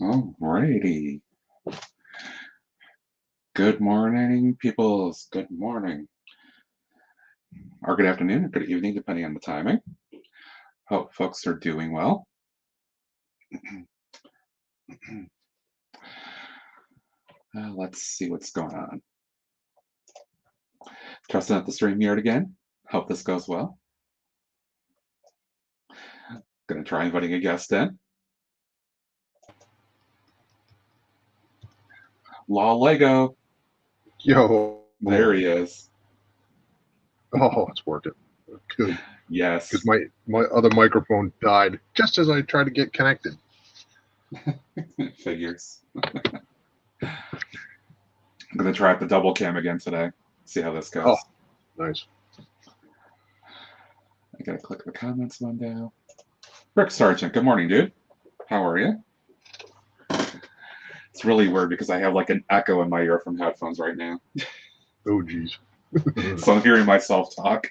Alrighty. Good morning, peoples. Good morning. Or good afternoon, or good evening, depending on the timing. Hope folks are doing well. Let's see what's going on. Trusting out the stream yard again. Hope this goes well. Gonna try inviting a guest in. Law Lego. Yo. There he is. Oh, it's working. Good. Yes. Because my other microphone died just as I tried to get connected. Figures. I'm gonna try out the double cam again today. See how this goes. Oh, nice. I gotta click the comments window. Rick Sargent, good morning, dude. How are you? It's really weird because I have like an echo in my ear from headphones right now. Oh, geez. So I'm hearing myself talk.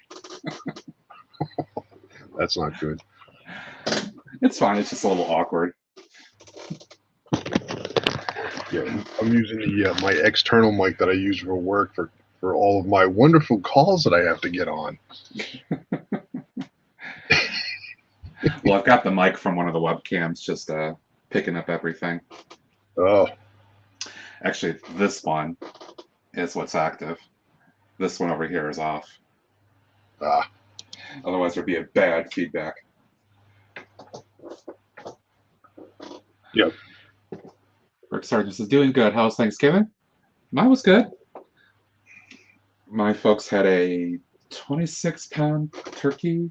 That's not good. It's fine. It's just a little awkward. Yeah, I'm using the my external mic that I use for work for all of my wonderful calls that I have to get on. Well, I've got the mic from one of the webcams just picking up everything. Oh. Actually, this one is what's active. This one over here is off. Ah. Otherwise, there'd be a bad feedback. Yep. Rick Sargent is doing good. How's Thanksgiving? Mine was good. My folks had a 26-pound turkey.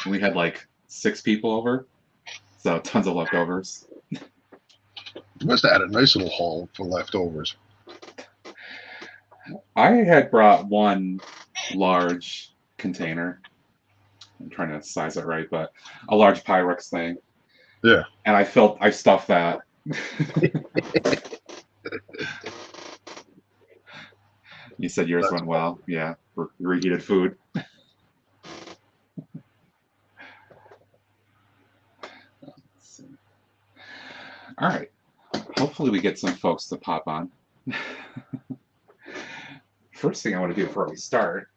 We had like 6 people over, so tons of leftovers. You must have had a nice little haul for leftovers. I had brought one large container. I'm trying to size it right, but a large Pyrex thing. Yeah. And I stuffed that. You said yours went well. Yeah, reheated food. All right. Hopefully we get some folks to pop on. First thing I want to do before we start.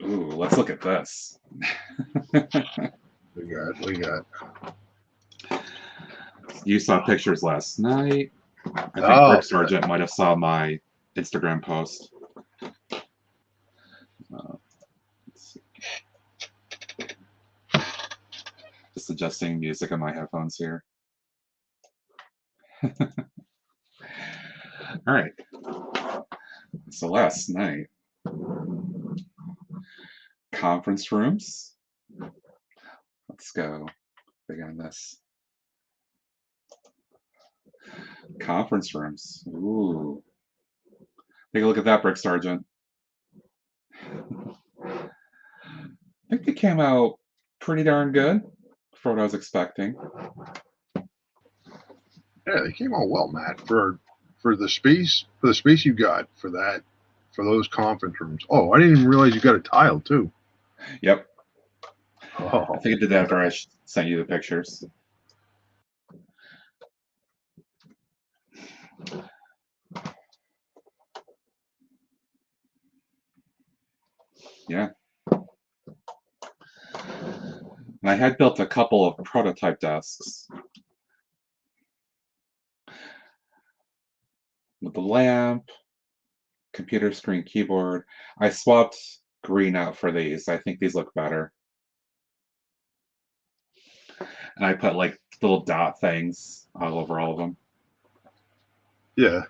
Ooh, let's look at this. We got. You saw pictures last night. I think Rick Sargent might have saw my Instagram post. Let's see. Just adjusting music on my headphones here. All right. So last night, conference rooms. Let's go big on this. Conference rooms. Ooh. Take a look at that, Rick Sargent. I think they came out pretty darn good for what I was expecting. Yeah, they came out well, Matt. For the space you got for those conference rooms. Oh, I didn't even realize you got a tile too. Yep. Oh, I think I did that after I sent you the pictures. Yeah. And I had built a couple of prototype desks with the lamp, computer screen, keyboard. I swapped green out for these. I think these look better. And I put like little dot things all over all of them. yeah.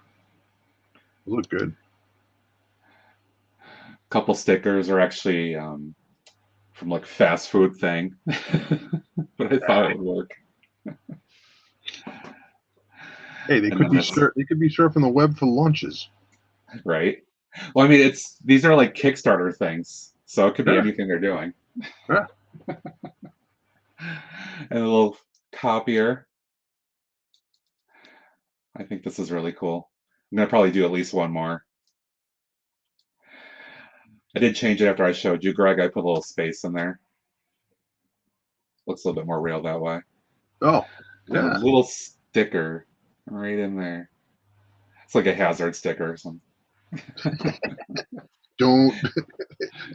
They look good. A couple stickers are actually from like fast food thing, but I thought it would work. Hey, they could be surfing the web for lunches. Right. Well, I mean, these are like Kickstarter things, so it could be anything they're doing. Yeah. And a little copier. I think this is really cool. I'm gonna probably do at least one more. I did change it after I showed you, Greg. I put a little space in there. Looks a little bit more real that way. Oh, And a yeah. little sticker right in there. It's like a hazard sticker or something. Don't This is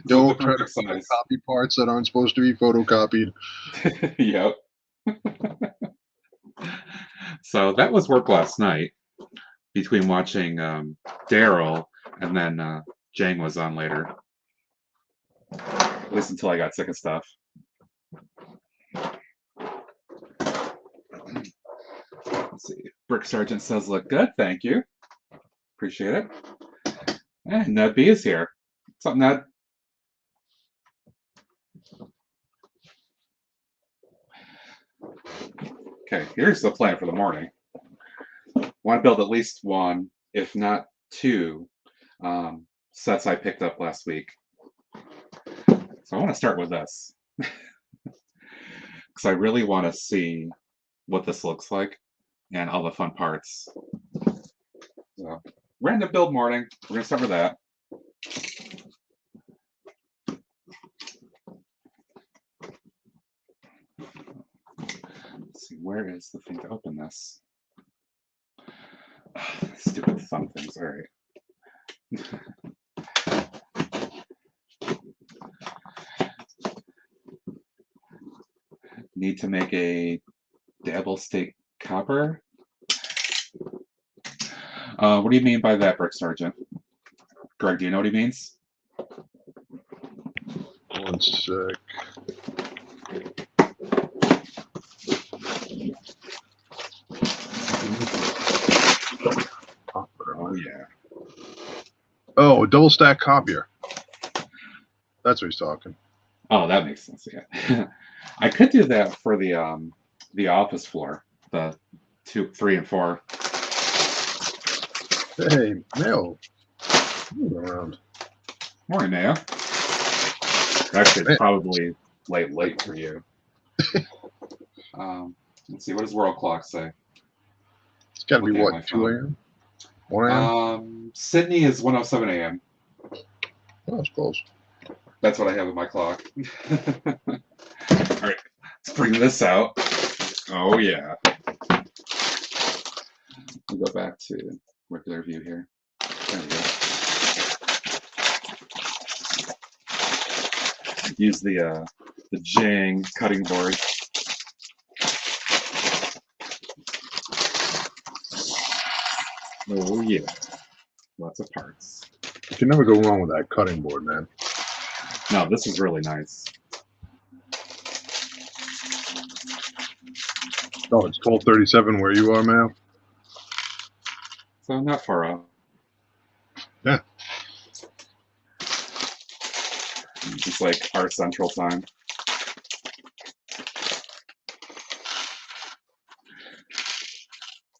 the don't try to perfect size. photocopy parts that aren't supposed to be photocopied. Yep. So that was work last night between watching Daryl and then Jang was on later. At least until I got sick of stuff. Let's see. Brick Sergeant says, look good. Thank you. Appreciate it. And Ned B is here. What's up, Ned? Okay, here's the plan for the morning. Want to build at least one, if not two, sets I picked up last week. So I want to start with this. Because I really want to see what this looks like and all the fun parts. So, random build morning. We're going to start with that. Let's see, where is the thing to open this? Stupid thumb things. All right. Need to make a dabble steak copper. What do you mean by that, Brick Sergeant? Greg, do you know what he means? One sec. Oh, yeah. Oh, a double stack copier. That's what he's talking. Oh, that makes sense. Yeah. I could do that for the office floor, the 2, 3, and 4. Hey, Mail. Move around. Morning, Naya. Actually, Man. it's probably late for you. Let's see. What does World Clock say? It's got to be Looking at my what, 2 phone. a.m.? 1 a.m.? Sydney is 1:07 a.m. Oh, that's close. That's what I have in my clock. All right, let's bring this out. Oh, yeah. We'll go back to regular view here. There we go. Use the Jang cutting board. Oh, yeah. Lots of parts. You can never go wrong with that cutting board, man. No, this is really nice. Oh, it's 12:37 where you are, Mail? So not far out. Yeah. It's like our central time.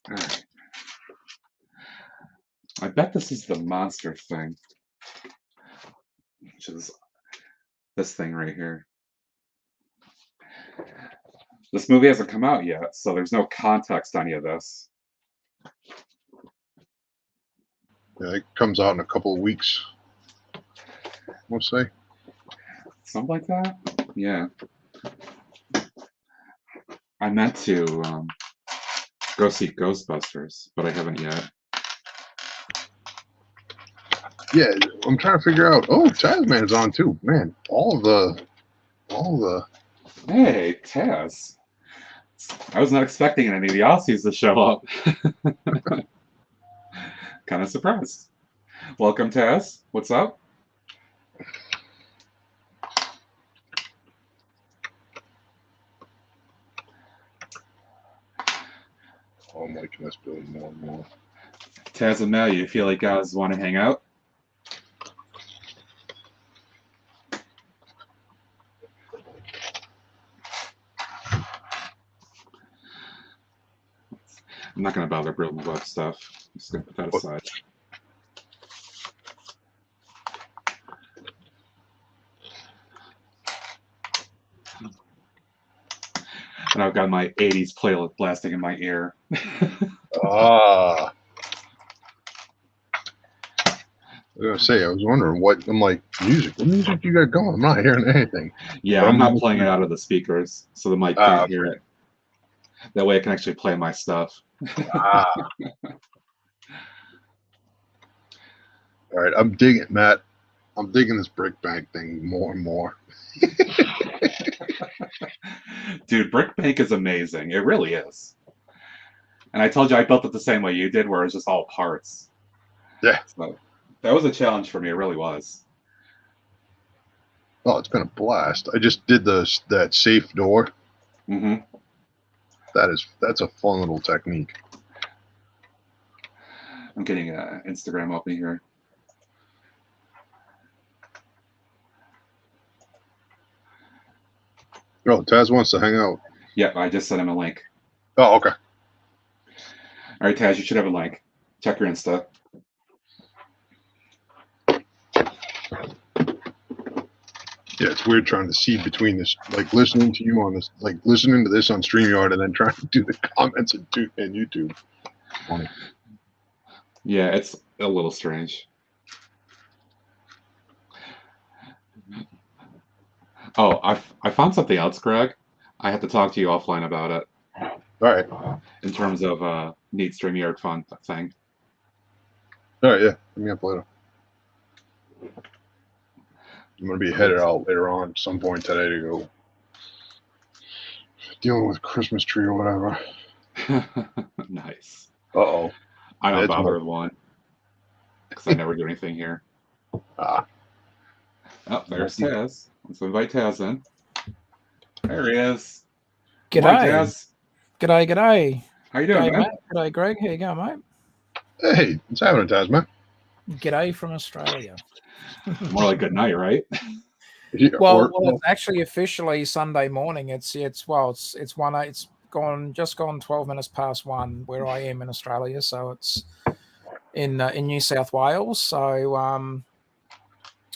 All right. I bet this is the monster thing, which is this thing right here. This movie hasn't come out yet, so there's no context on any of this. Yeah, it comes out in a couple of weeks. We'll say. Something like that? Yeah. I meant to go see Ghostbusters, but I haven't yet. Yeah, I'm trying to figure out. Oh, Tasman's on too. Man, all the. Hey, Taz. I was not expecting any of the Aussies to show up. Kind of surprised. Welcome, Taz. What's up? Oh, I'm liking this build more and more. Taz and Mel, you feel like guys want to hang out? I'm not going to bother building web stuff. I'm just going to put that aside. And I've got my 80s playlist blasting in my ear. Ah. I was gonna say, I was wondering what I'm like. Music. What music you got going? I'm not hearing anything. Yeah, But I'm not playing it out of the speakers, so the mic can't hear okay. it. That way I can actually play my stuff. Ah, all right. I'm digging, Matt. I'm digging this brick bank thing more and more. Dude, Brick Bank is amazing. It really is. And I told you I built it the same way you did, where it's just all parts. Yeah. So that was a challenge for me. It really was. Oh, it's been a blast. I just did that safe door. hmm That's a fun little technique. I'm getting Instagram open here. Oh, Taz wants to hang out. Yep, I just sent him a link. Oh, okay. All right, Taz, you should have a link. Check your Insta. Yeah, it's weird trying to see between this, like listening to you on this, like listening to this on StreamYard and then trying to do the comments in YouTube. Funny. Yeah, it's a little strange. Oh, I found something else, Greg. I have to talk to you offline about it. All right. In terms of neat StreamYard fun thing. All right. Yeah. Let me up later. I'm gonna be headed out later on some point today to go dealing with Christmas tree or whatever. Nice. Uh-oh. I don't bother with one because I never do anything here. Ah. Oh, there's Taz. Let's invite Taz in. There he is. G'day. Morning, Taz. G'day. How you doing, G'day, man? mate. G'day, Greg. How you going, mate? Hey, what's happening, Taz, man? G'day from Australia. More like good night, right? Yeah, Well, it's actually officially Sunday morning. It's gone 12 minutes past 1 where I am in Australia, so it's in New South Wales. So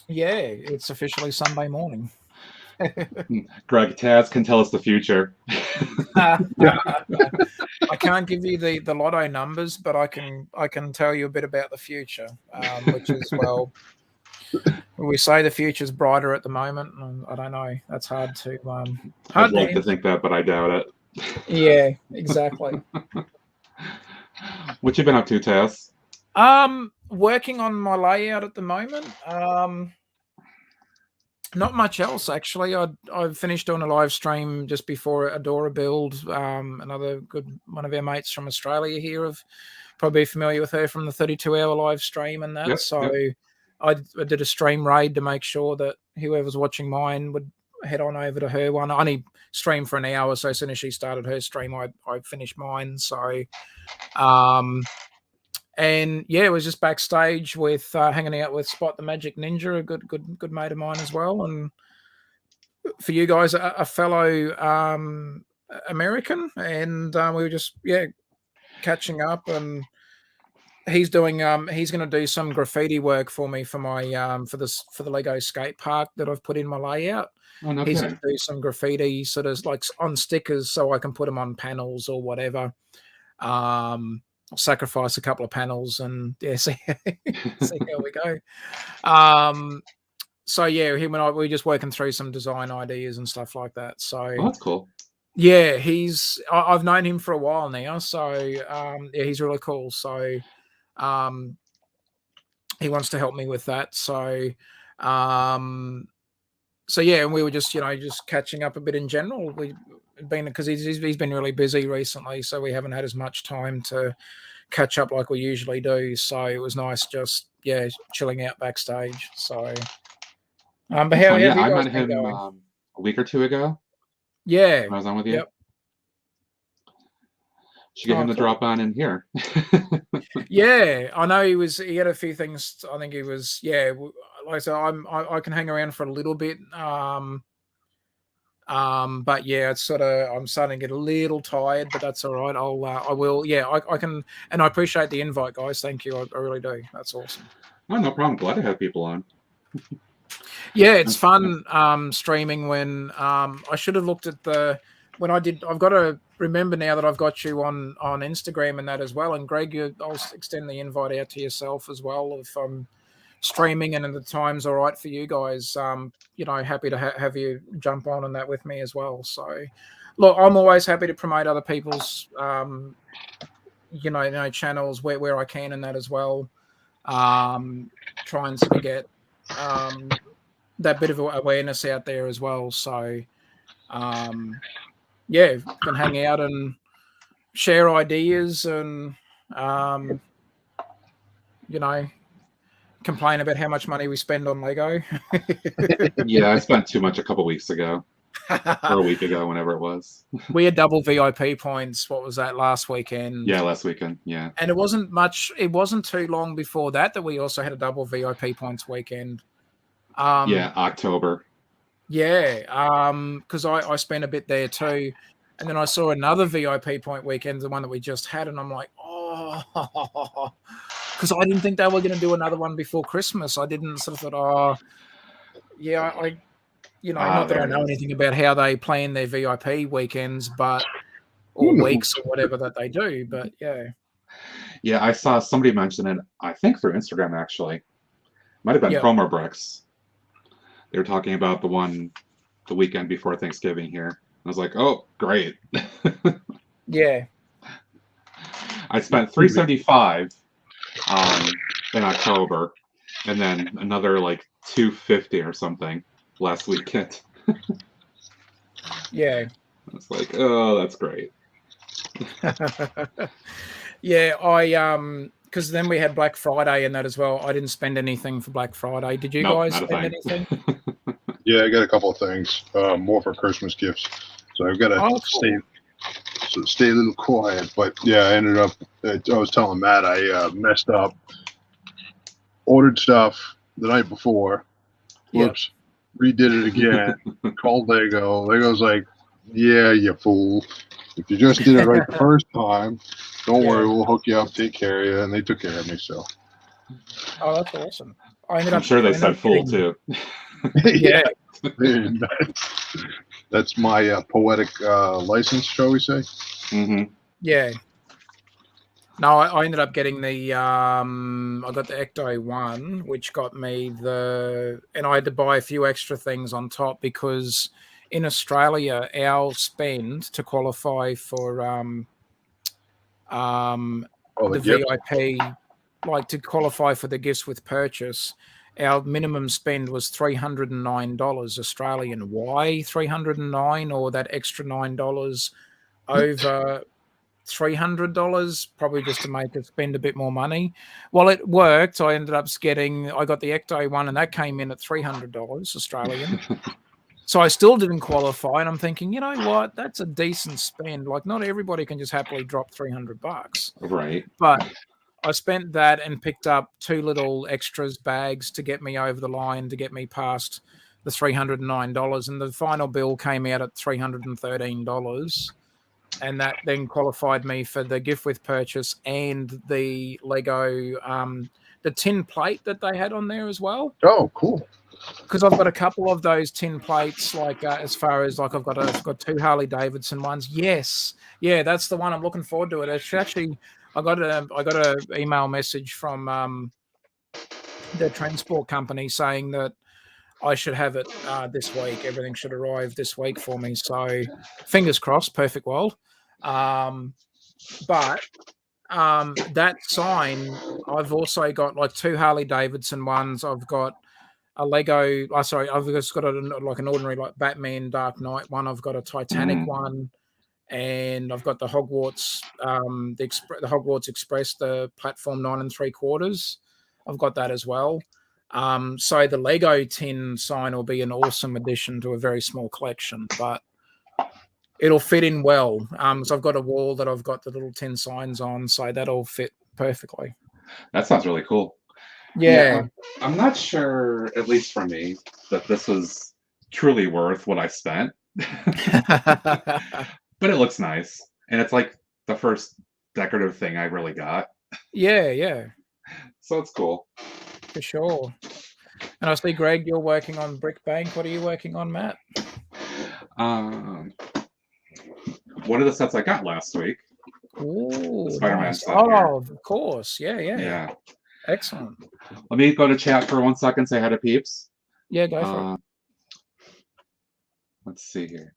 yeah, it's officially Sunday morning. Greg, Taz can tell us the future. I can't give you the lotto numbers, but I can tell you a bit about the future, which is, well, we say the future's brighter at the moment. I don't know. That's hard to I'd like to think that, but I doubt it. Yeah, exactly. What you been up to, Taz? Working on my layout at the moment. Not much else, actually. I finished doing a live stream just before Adora build. Another good one of our mates from Australia here have probably familiar with her from the 32-hour live stream and that. I did a stream raid to make sure that whoever's watching mine would head on over to her one. I only streamed for an hour, so as soon as she started her stream, I finished mine. So, and yeah, it was just backstage with hanging out with Spot the Magic Ninja, a good mate of mine as well, and for you guys, a fellow American, and we were just catching up, and he's doing he's going to do some graffiti work for me for my for the Lego skate park that I've put in my layout. Oh, no He's kidding. going to do some graffiti sort of like on stickers so I can put them on panels or whatever. I'll sacrifice a couple of panels and see how we go. So yeah, him and I we're just working through some design ideas and stuff like that. So that's cool. Yeah, I've known him for a while now, so yeah, he's really cool. So he wants to help me with that. So so yeah, and we were just just catching up a bit in general. We've been because he's been really busy recently, so we haven't had as much time to catch up like we usually do. So it was nice just chilling out backstage. So but how have you I guys met been him going? a week or two ago. Yeah, I was on with you. Yep. Should get him to cool. drop on in here. Yeah, I know he had a few things. I think he was like I said, I can hang around for a little bit. But yeah, it's sort of I'm starting to get a little tired, but that's all right. I will. Yeah, I can, and I appreciate the invite, guys. Thank you. I really do. That's awesome. Oh, no problem. Glad to have people on. Yeah, it's fun streaming when I should have looked at when I did. I've got to remember now that I've got you on Instagram and that as well. And Greg, I'll extend the invite out to yourself as well if I'm streaming and the time's all right for you guys, happy to have you jump on that with me as well. So, look, I'm always happy to promote other people's, channels where I can and that as well. Try and sort of get that bit of awareness out there as well. So, can hang out and share ideas and, complain about how much money we spend on Lego. Yeah, I spent too much a couple weeks ago, or a week ago, whenever it was. We had double VIP points. What was that, last weekend? Yeah, last weekend. Yeah. And it wasn't too long before that we also had a double VIP points weekend. October. Yeah, because I spent a bit there too. And then I saw another VIP point weekend, the one that we just had, and I'm like, oh, because I didn't think they were going to do another one before Christmas. I didn't sort of thought, not that I know anything about how they plan their VIP weekends, or weeks or whatever that they do, but yeah. Yeah, I saw somebody mention it, I think through Instagram actually. Might have been Promo Bricks. They were talking about the weekend before Thanksgiving here. I was like, oh, great. Yeah. I spent $375 in October, and then another like $250 or something last weekend. Yeah. I was like, oh, that's great. Yeah, I because then we had Black Friday and that as well. I didn't spend anything for Black Friday. Did you guys spend anything? Yeah, I got a couple of things, more for Christmas gifts. So I've got to stay a little quiet. But yeah, I ended up. I was telling Matt I messed up. Ordered stuff the night before. Whoops. Redid it again. Called Lego. Lego's like, yeah, you fool. If you just did it right the first time, don't worry, we'll hook you up, take care of you. And they took care of me. So. Oh, that's awesome. I'm sure they said fool too. Yeah. That's my poetic license, shall we say? Mm-hmm. Yeah. No, I ended up getting the I got the Ecto 1, which got me and I had to buy a few extra things on top because in Australia our spend to qualify for the VIP, like to qualify for the gifts with purchase, our minimum spend was $309 Australian. Why $309 or that extra $9 over $300? Probably just to make us spend a bit more money. Well, it worked. I ended up I got the Ecto 1 and that came in at $300 Australian. So I still didn't qualify, and I'm thinking, you know what? That's a decent spend. Like, not everybody can just happily drop $300. Right. But I spent that and picked up 2 little extras bags to get me over the line, to get me past the $309. And the final bill came out at $313. And that then qualified me for the gift with purchase and the Lego, the tin plate that they had on there as well. Oh, cool. Because I've got a couple of those tin plates, like as far as like I've got 2 Harley Davidson ones. Yes, yeah, that's the one. I'm looking forward to it. It's actually, I got a email message from the transport company saying that I should have it this week. Everything should arrive this week for me. So fingers crossed, perfect world. But that sign, I've also got like 2 Harley Davidson ones. I've got a Lego. I've just got an ordinary like Batman Dark Knight one. I've got a Titanic one, and I've got the Hogwarts, the Hogwarts Express, the platform 9 3/4. I've got that as well. So the Lego tin sign will be an awesome addition to a very small collection, but it'll fit in well. So I've got a wall that I've got the little tin signs on, so that'll fit perfectly. That sounds really cool. Yeah. I'm not sure, at least for me, that this was truly worth what I spent. But it looks nice. And it's like the first decorative thing I really got. Yeah. So it's cool. For sure. And I see, Greg, you're working on Brick Bank. What are you working on, Matt? One of the sets I got last week. Ooh, Spider-Man nice. set here. Of course. Yeah. Yeah. Excellent. Let me go to chat for 1 second. Say hi to peeps. Yeah, go for it. Let's see here.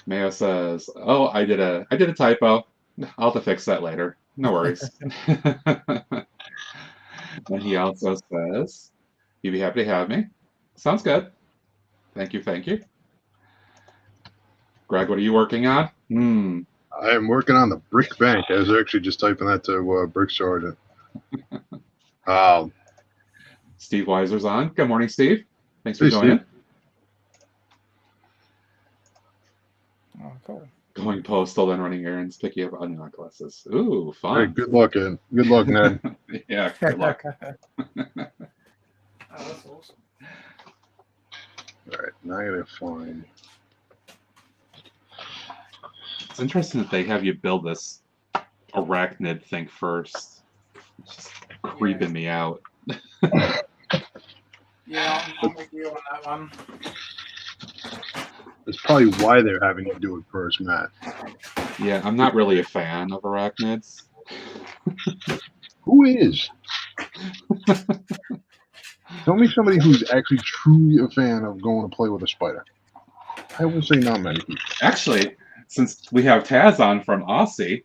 Mayo says, "Oh, I did a typo. I'll have to fix that later. No worries." And he also says, "You'd be happy to have me." Sounds good. Thank you, thank you. Greg, what are you working on? I am working on the brick bank. I was actually just typing that to Brick Sergeant. Steve Weiser's on. Good morning, Steve. Thanks for Hey, joining. Steve. Oh, cool. Going postal, then running errands, picking up onion necklaces. Ooh, fun. Hey, good luck, Ed. Good luck, Ned. Yeah, good luck. Oh, that's awesome. All right, now I gotta find. It's interesting that they have you build this arachnid thing first. It's just creeping me out. Yeah, I'm with you on that one. That's probably why they're having you do it first, Matt. Yeah, I'm not really a fan of arachnids. Who is? Tell me somebody who's actually truly a fan of going to play with a spider. I will say not many people. Actually, since we have Taz on from Aussie,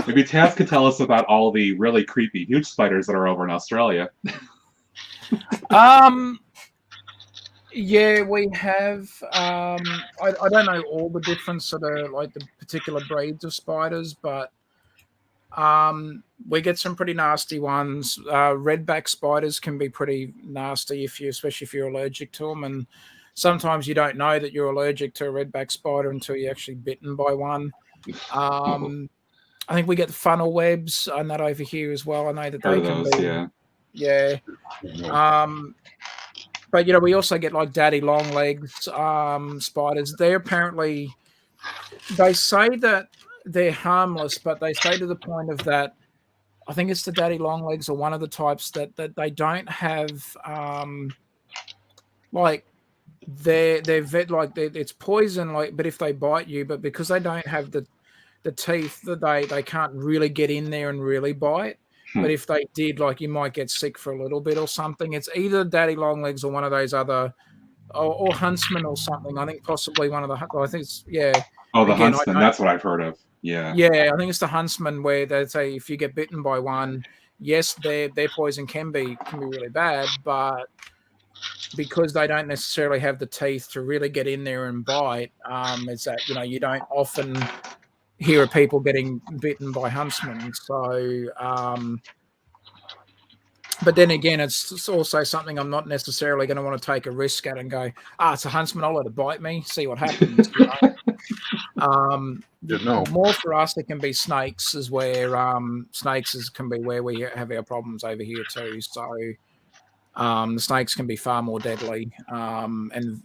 maybe Taz could tell us about all the really creepy huge spiders that are over in Australia. Yeah, we have. I don't know all the different sort of like the particular breeds of spiders, but we get some pretty nasty ones. Redback spiders can be pretty nasty especially if you're allergic to them, and sometimes you don't know that you're allergic to a redback spider until you're actually bitten by one. I think we get the funnel webs on that over here as well. I know that they can be. Yeah. But we also get like daddy long legs spiders. They apparently, they say that they're harmless, but they say to the point of that, I think it's the daddy long legs or one of the types that they don't have like they're like it's poison, like, but if they bite you, but because they don't have the teeth, that they can't really get in there and really bite. But if they did, like, you might get sick for a little bit or something. It's either daddy long legs or one of those other, or huntsman or something. I think possibly one of the. I think it's Oh, the huntsman. That's what I've heard of. Yeah. Yeah, I think it's the huntsman where they say if you get bitten by one, yes, their poison can be really bad, but because they don't necessarily have the teeth to really get in there and bite, it's that you don't often hear of people getting bitten by huntsmen. So, but then again, it's also something I'm not necessarily going to want to take a risk at and go, it's a huntsman, I'll let it bite me, see what happens. More for us, it can be snakes, is where snakes can be where we have our problems over here too. So the snakes can be far more deadly, and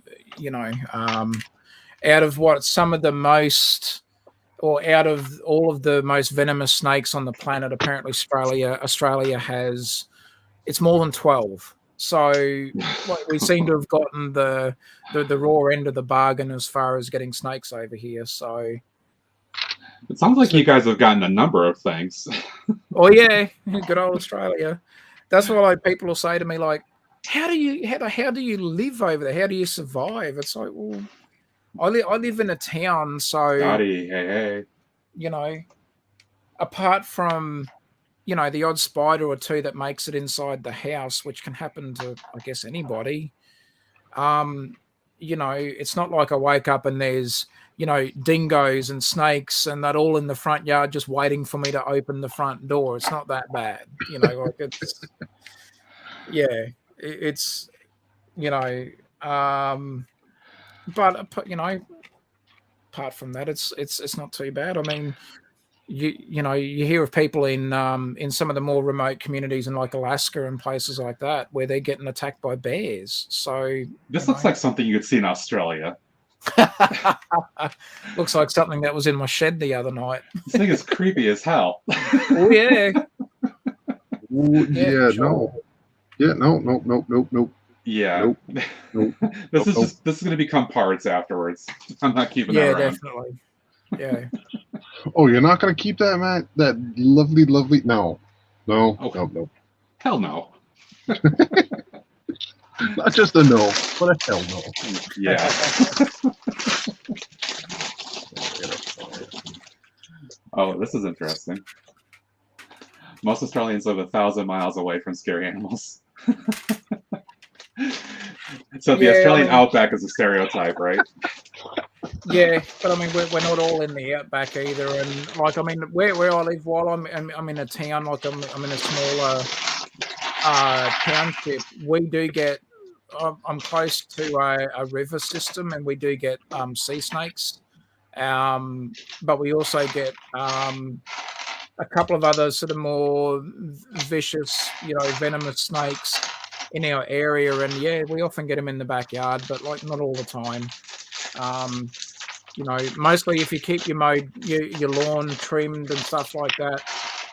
out of what some of the most, or out of all of the most venomous snakes on the planet, apparently Australia has, it's more than 12. So we seem to have gotten the raw end of the bargain as far as getting snakes over here. So it sounds like you guys have gotten a number of things. Oh yeah, good old Australia. That's what people will say to me, like, how do you live over there? How do you survive? It's like, well, I live in a town, so hey. Apart from the odd spider or two that makes it inside the house, which can happen to, I guess, anybody. It's not like I wake up and there's dingoes and snakes and that all in the front yard just waiting for me to open the front door. It's not that bad, like it's it's but apart from that, it's not too bad. I mean, you hear of people in some of the more remote communities in like Alaska and places like that where they're getting attacked by bears. So this looks like something you could see in Australia. Looks like something that was in my shed the other night. This thing is creepy as hell. Oh yeah. Yeah, sure. Nope. Yeah. Nope. This is going to become parts afterwards. I'm not keeping that around. Definitely. Yeah. Oh, you're not going to keep that, Matt? That lovely. No. No, Okay. no. Hell no. Not just a no, but a hell no. Yeah. Oh, this is interesting. Most Australians live 1,000 miles away from scary animals. So the Yeah, Australian I mean, outback is a stereotype, right? yeah, but I mean, we're not all in the outback either. And like, I mean, where I live, while I'm in a town, like I'm in a smaller township, we do get. I'm close to a river system, and we do get sea snakes. But we also get a couple of other sort of more vicious, venomous snakes in our area. And yeah, we often get them in the backyard, but like not all the time. Um, mostly if you keep your lawn trimmed and stuff like that,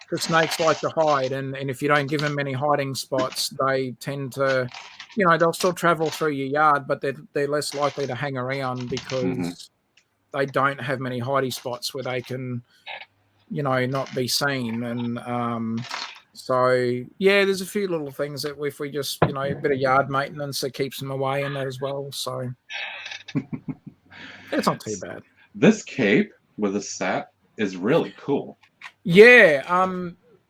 the snakes like to hide, and if you don't give them any hiding spots, they tend to, they'll still travel through your yard, but they're less likely to hang around because they don't have many hiding spots where they can, not be seen. And so yeah, there's a few little things that if we just, a bit of yard maintenance that keeps them away and that as well. So it's not too bad. This cape with a set is really cool. Yeah,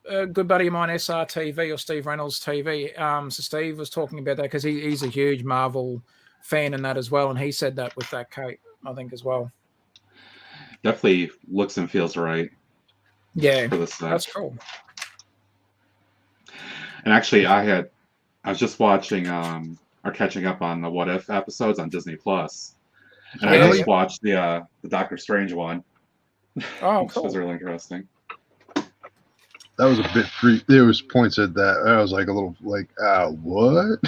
a good buddy of mine, SRTV or Steve Reynolds TV. So Steve was talking about that because he's a huge Marvel fan and that as well, and he said that with that cape, I think as well. Definitely looks and feels right. Yeah, for the set. that's cool. And actually, I was just watching or catching up on the What If episodes on Disney Plus, and I just watched the Doctor Strange one. Oh, which cool. was really interesting. That was a bit free. There was points at that. I was like a little like, what?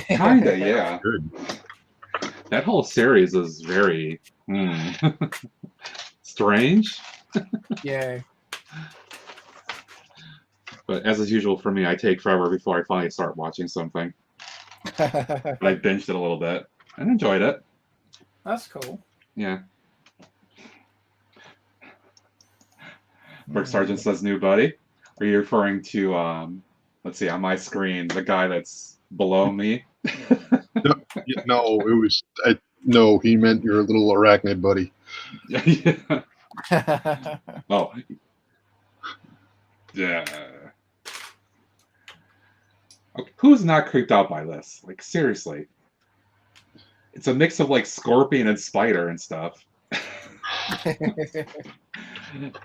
Kinda, yeah. Good. That whole series is very strange. Yeah. But as is usual for me, I take forever before I finally start watching something. But I binged it a little bit and enjoyed it. That's cool. Yeah. Brick Sergeant says, new buddy. Are you referring to, let's see, on my screen, the guy that's below me? No, it was, no, he meant your little arachnid buddy. Yeah. Oh. Yeah. Okay. Who's not creeped out by this? Like, seriously. It's a mix of, like, scorpion and spider and stuff.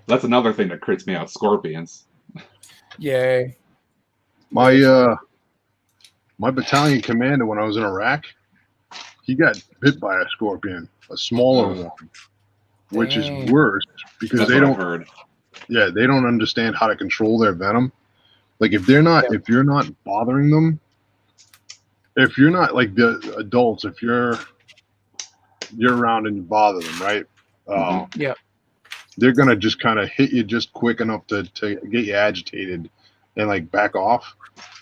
That's another thing that creeps me out, scorpions. Yeah. My battalion commander when I was in Iraq, he got bit by a scorpion, a smaller one, which is worse because they don't. Yeah, they don't understand how to control their venom. Like if you're not bothering them, if you're not like the adults, if you're around and you bother them, right? Yeah. They're gonna just kind of hit you just quick enough to get you agitated and like back off.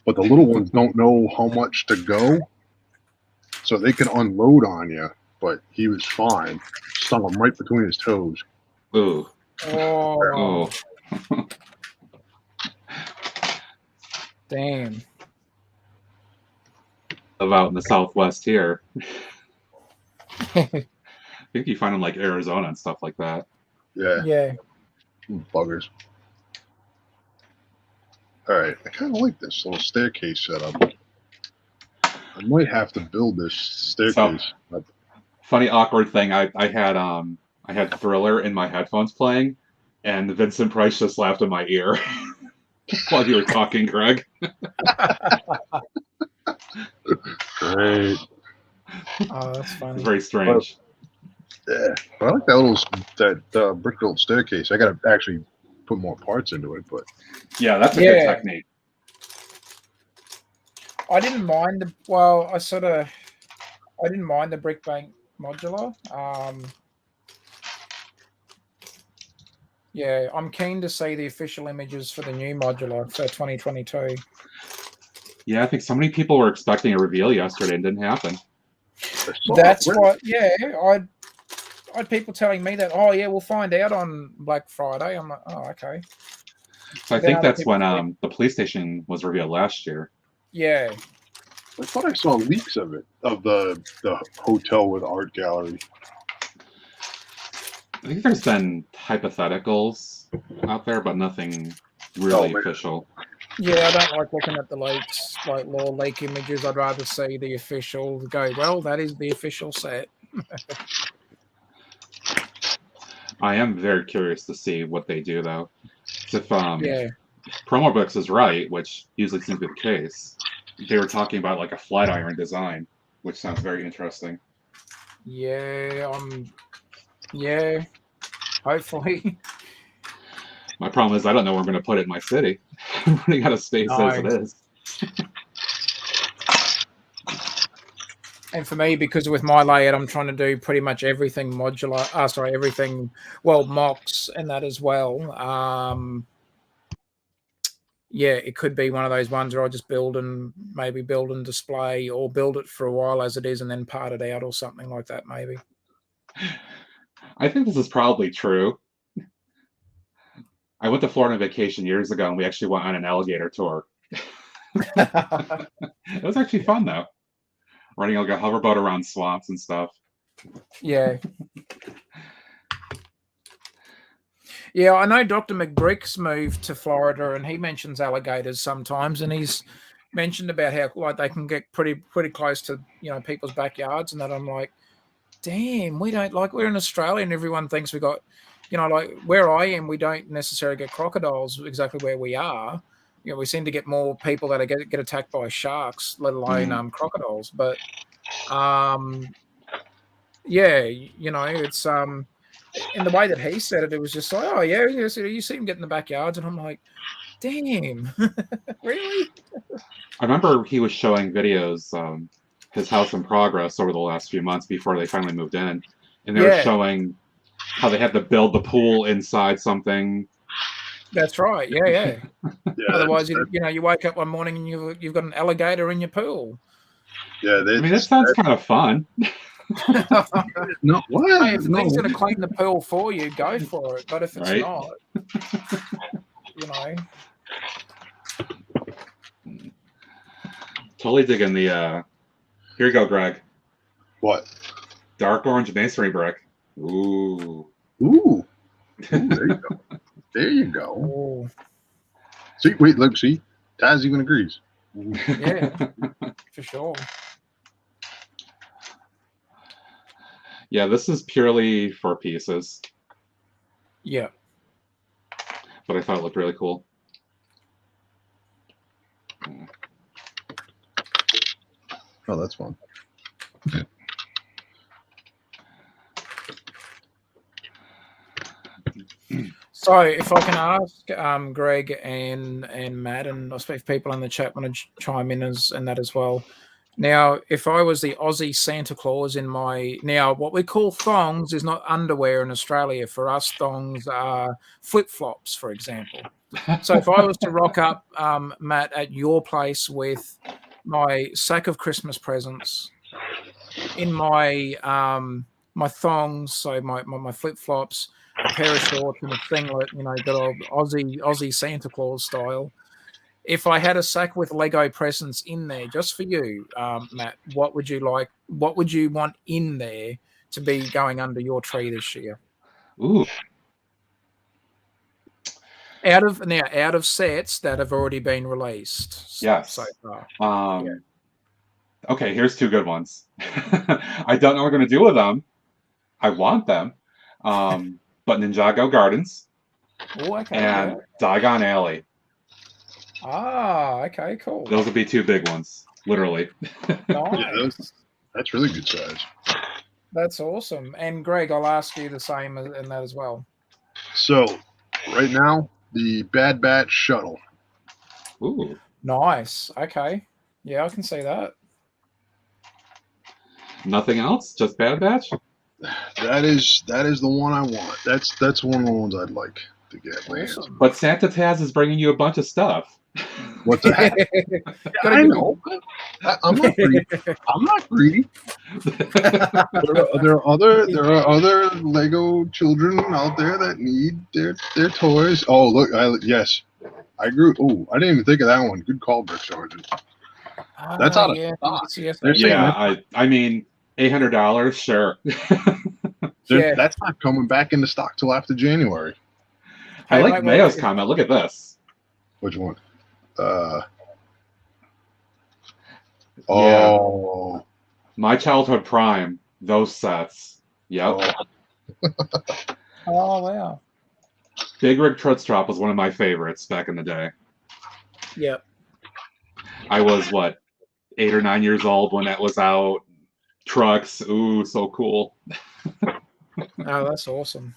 But the little ones don't know how much to go, so they can unload on you. But he was fine. Stung him right between his toes. Ooh. Oh. Damn. Live out in the Southwest here. I think you find them like Arizona and stuff like that. Yeah. Yeah. Buggers. All right. I kind of like this little staircase setup. I might have to build this staircase. Funny, awkward thing. I had Thriller in my headphones playing, and Vincent Price just laughed in my ear while you were talking, Greg. Great. Oh, that's funny. It's very strange. Yeah, but I like that brick built staircase. I got to actually put more parts into it, but yeah, that's a good technique. I didn't mind I didn't mind the brick bank modular. Yeah, I'm keen to see the official images for the new modular for 2022. Yeah, I think so many people were expecting a reveal yesterday and didn't happen. That's what. Yeah, I had people telling me that. Oh yeah, we'll find out on Black Friday. I'm like, oh okay. So I Then think other that's people when think- the police station was revealed last year. Yeah. I thought I saw leaks of it, of the hotel with art gallery. I think there's been hypotheticals out there, but nothing really man. official. Yeah, I don't like looking at the leaks, like law leak images. I'd rather see the official go, well, that is the official set. I am very curious to see what they do, though. If Yeah. Promo Books is right, which usually seems to be the case, they were talking about like a flat iron design, which sounds very interesting. Yeah, yeah, hopefully. My problem is I don't know where I'm going to put it in my city. I'm running out of space as it is. And for me, because with my layout, I'm trying to do pretty much everything modular. Everything, well, mocks and that as well. Yeah, it could be one of those ones where I just build and display, or build it for a while as it is and then part it out or something like that, maybe. I think this is probably true. I went to Florida on vacation years ago, and we actually went on an alligator tour. It was actually fun, though. Running like a hoverboat around swamps and stuff. Yeah. Yeah, I know Dr. McBrick's moved to Florida, and he mentions alligators sometimes, and he's mentioned about how like they can get pretty close to people's backyards, and that I'm like, damn, we don't we're in Australia, and everyone thinks we got, like where I am, we don't necessarily get crocodiles exactly where we are. We seem to get more people that get attacked by sharks, let alone crocodiles. But yeah, it's in the way that he said it, it was just like, oh yeah, you see him get in the backyards, and I'm like, damn, really? I remember he was showing videos, his house in progress over the last few months before they finally moved in, and they were showing how they had to build the pool inside something. That's right. Yeah. Yeah, Otherwise, you wake up one morning and you've got an alligator in your pool. Yeah, I mean, that sounds kind of fun. No, what? Hey, if he's going to clean the pool for you, go for it. But if it's not, Totally digging the. Here you go, Greg. What? Dark orange masonry brick. Ooh. Ooh. There you go. There you go. Ooh. See, wait, look, see, Taz even agrees. Yeah, for sure. Yeah, this is purely for pieces. Yeah. But I thought it looked really cool. Oh, that's fun. So, if I can ask Greg and Matt, and I suppose people in the chat want to chime in and that as well. Now, if I was the Aussie Santa Claus in what we call thongs is not underwear in Australia. For us, thongs are flip-flops, for example. So if I was to rock up, Matt, at your place with my sack of Christmas presents in my my thongs, so my flip-flops, a pair of shorts and a singlet, good old Aussie Santa Claus style. If I had a sack with Lego presents in there just for you, Matt, what would you like? What would you want in there to be going under your tree this year? Ooh. Out of sets that have already been released. Yes. So far. Okay, here's two good ones. I don't know what we're going to do with them. I want them. But Ninjago Gardens and Diagon Alley. Ah, okay, cool. Those would be two big ones, literally. Nice. Yeah, that's really good size. That's awesome. And Greg, I'll ask you the same in that as well. So, right now, the Bad Batch shuttle. Ooh. Nice. Okay. Yeah, I can see that. Nothing else? Just Bad Batch? That is the one I want. That's one of the ones I'd like to get. Awesome. But Santa Taz is bringing you a bunch of stuff. What the heck? I know. I'm not greedy. I'm not greedy. There are other Lego children out there that need their toys. Oh, look! Yes, I grew. Oh, I didn't even think of that one. Good call, Brick Sergeant. That's out of stock. They're saying Yeah, I mean, $800, sure. That's not coming back into stock till after January. I like Mayo's comment. Look at this. Which one? Yeah. Oh. My childhood prime. Those sets. Yep. Oh wow. Big Rig Trutstrop was one of my favorites back in the day. Yep. I was, what, 8 or 9 years old when that was out. Trucks. Ooh, so cool. Oh, that's awesome.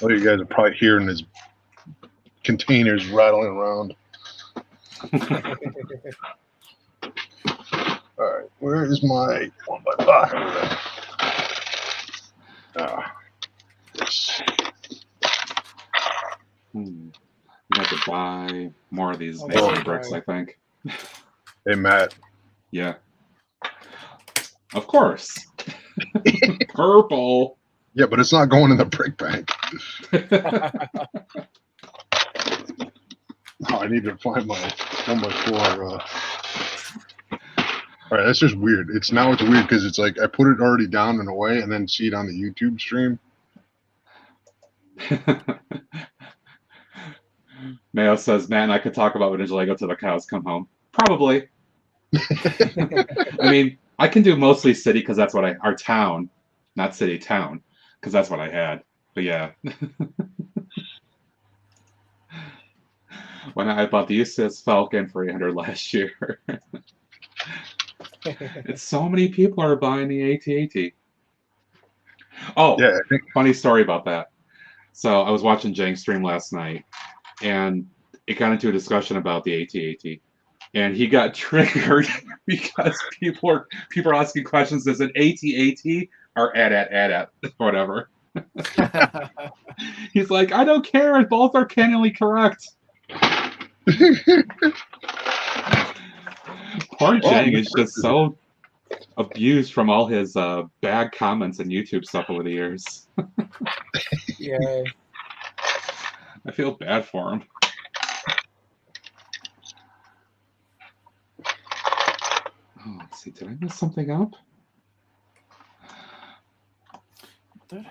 Oh, you guys are probably hearing his containers rattling around. All right, where is my 1x5? We have to buy more of these masonry bricks, I think. Hey, Matt. Yeah. Of course. Purple. Yeah, but it's not going in the brick bank. Oh, I need to find my 1x4. All right, that's just weird. It's weird because it's like I put it already down and away and then see it on the YouTube stream. Mayo says, man, I could talk about vintage Lego till the cows come home. Probably. I mean, I can do mostly city because that's what our town, not city, town, because that's what I had. But yeah. When I bought the UCS Falcon for $800 last year. It's so many people are buying the AT-AT. Oh, yeah, funny story about that. So I was watching Jang's stream last night, and it got into a discussion about the AT-AT. And he got triggered because people are asking questions. Is it AT-AT or AT-AT, whatever? He's like, I don't care. Both are canonly correct. Poor Jang is just so abused from all his bad comments and YouTube stuff over the years. Yeah. I feel bad for him. Oh, let's see. Did I mess something up? The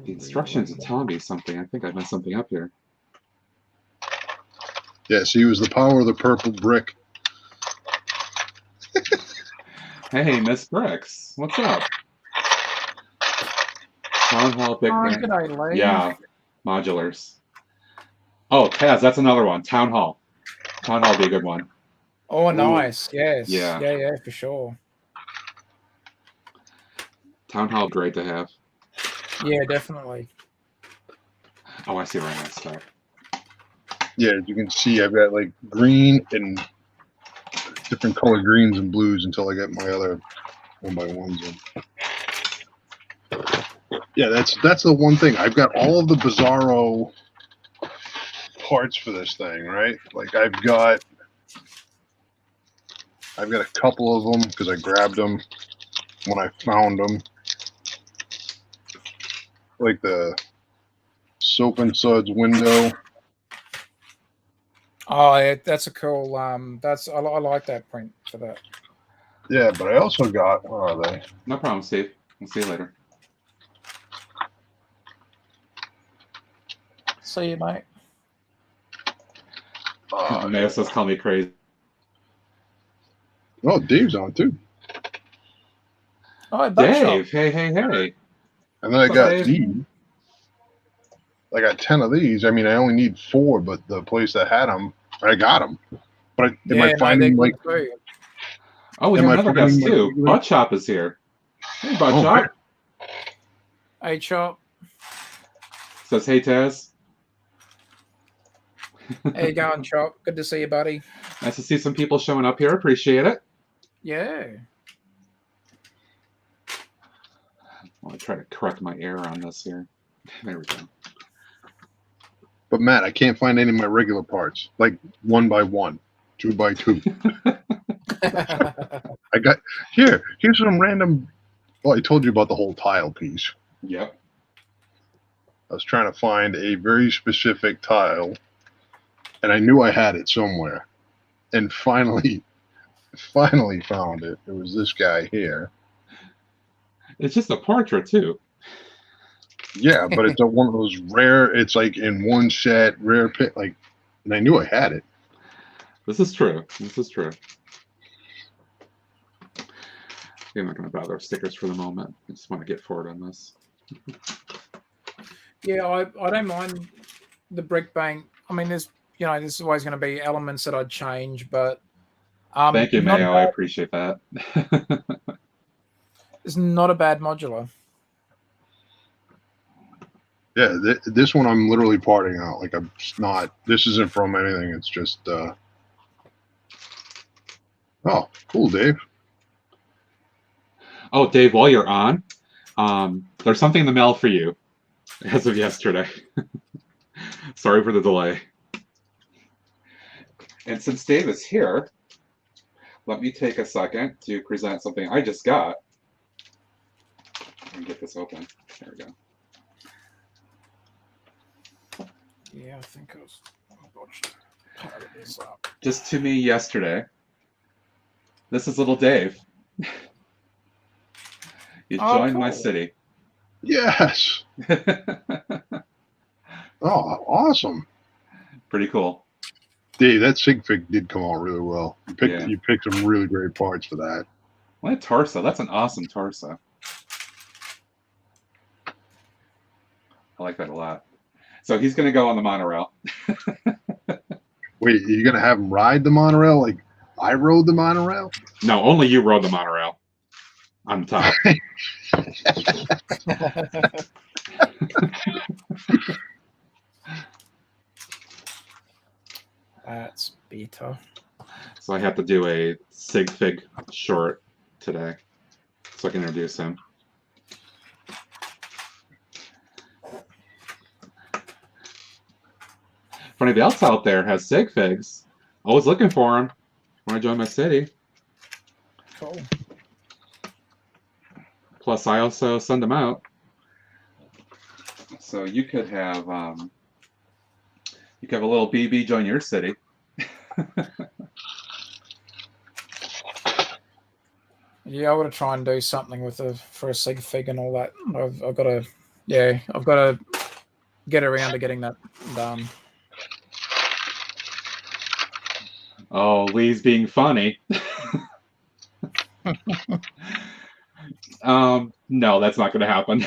instructions are telling me something. I think I messed something up here. Yes, he was the power of the purple brick. Hey, Miss Bricks, what's up? Town Hall Big Bang. Yeah, modulars. Oh, Taz, that's another one. Town Hall. Town Hall would be a good one. Oh, nice. Yes. Yeah. Yeah, for sure. Town Hall, great to have. Yeah, definitely. Oh, I see where I messed up. Yeah, as you can see, I've got like green and different color greens and blues until I get my other 1x1s in. Yeah, that's the one thing. I've got all of the Bizarro parts for this thing, right? Like I've got a couple of them because I grabbed them when I found them. Like the Soap and Suds window. Oh, yeah, that's a cool. I like that print for that. Yeah, but I also got. Where are they? No problem, Steve. We'll see you later. See you, mate. Mayo says, "Call me crazy." Oh, Dave's on too. Oh, Dave! Hey! And then I got these. I got 10 of these. I mean, I only need 4, but the place that had them, I got them. But am I finding like? Oh, we have another guest too. Butt Chop is here. Hey, Butt Chop. Hey, Chop. Says, hey, Taz. How you going, Chop? Good to see you, buddy. Nice to see some people showing up here. Appreciate it. Yeah. I'll try to correct my error on this here. There we go. But Matt, I can't find any of my regular parts, like 1x1, 2x2. I got here's some random. Well, I told you about the whole tile piece. Yep. I was trying to find a very specific tile, and I knew I had it somewhere. And finally found it. It was this guy here. It's just a portrait too. Yeah, but it's one of those rare. It's like in one set, rare pick. Like, and I knew I had it. This is true. This is true. I'm not going to bother stickers for the moment. I just want to get forward on this. Yeah, I don't mind the brick bank. I mean, there's there's always going to be elements that I'd change, but thank you, Mayo. I appreciate that. It's not a bad modular. Yeah, this one I'm literally parting out. Like, I'm just not. This isn't from anything. It's just. Oh, cool, Dave. Oh, Dave, while you're on, there's something in the mail for you as of yesterday. Sorry for the delay. And since Dave is here, let me take a second to present something I just got. Let me get this open. There we go. Yeah, I think I was botched part of this up. Just to me yesterday. This is little Dave. You joined cool. my city. Yes. Oh, awesome. Pretty cool. Dave, that sig fig did come out really well. You picked some really great parts for that. What a torso. That's an awesome torso. I like that a lot. So he's going to go on the monorail. Wait, are you going to have him ride the monorail like I rode the monorail? No, only you rode the monorail. On top. That's better. So I have to do a sig fig short today so I can introduce him. If anybody else out there has sig figs, always looking for them when I join my city. Cool. Plus, I also send them out. So you could have a little BB join your city. Yeah, I want to try and do something for a sig fig and all that. I've got to get around to getting that done. Oh, Lee's being funny. No, that's not going to happen.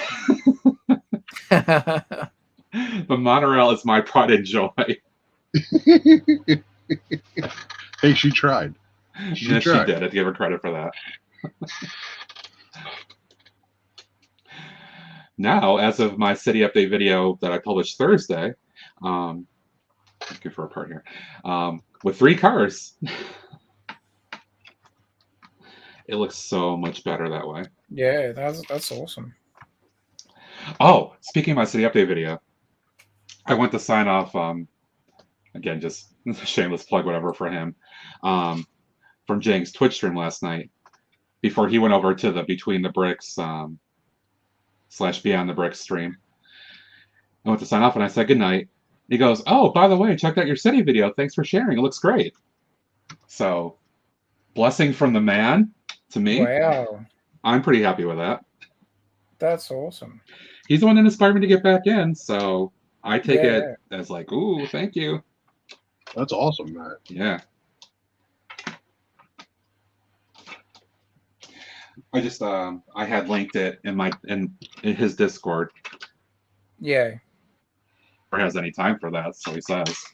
The monorail is my pride and joy. Hey, she tried. She did. I have to give her credit for that. Now, as of my city update video that I published Thursday, looking for a part here, with 3 cars, it looks so much better that way. Yeah, that's awesome. Oh, speaking of my city update video, I went to sign off, again, just shameless plug, whatever, for him, from Jang's Twitch stream last night, before he went over to the Between the Bricks / Beyond the Bricks stream. I went to sign off and I said goodnight. He goes, oh, by the way, checked out your city video. Thanks for sharing. It looks great. So, blessing from the man to me. Wow. I'm pretty happy with that. That's awesome. He's the one that inspired me to get back in, so I take it as like, ooh, thank you. That's awesome, Matt. Yeah. I just I had linked it in his Discord. Yeah. Or has any time for that, so he says.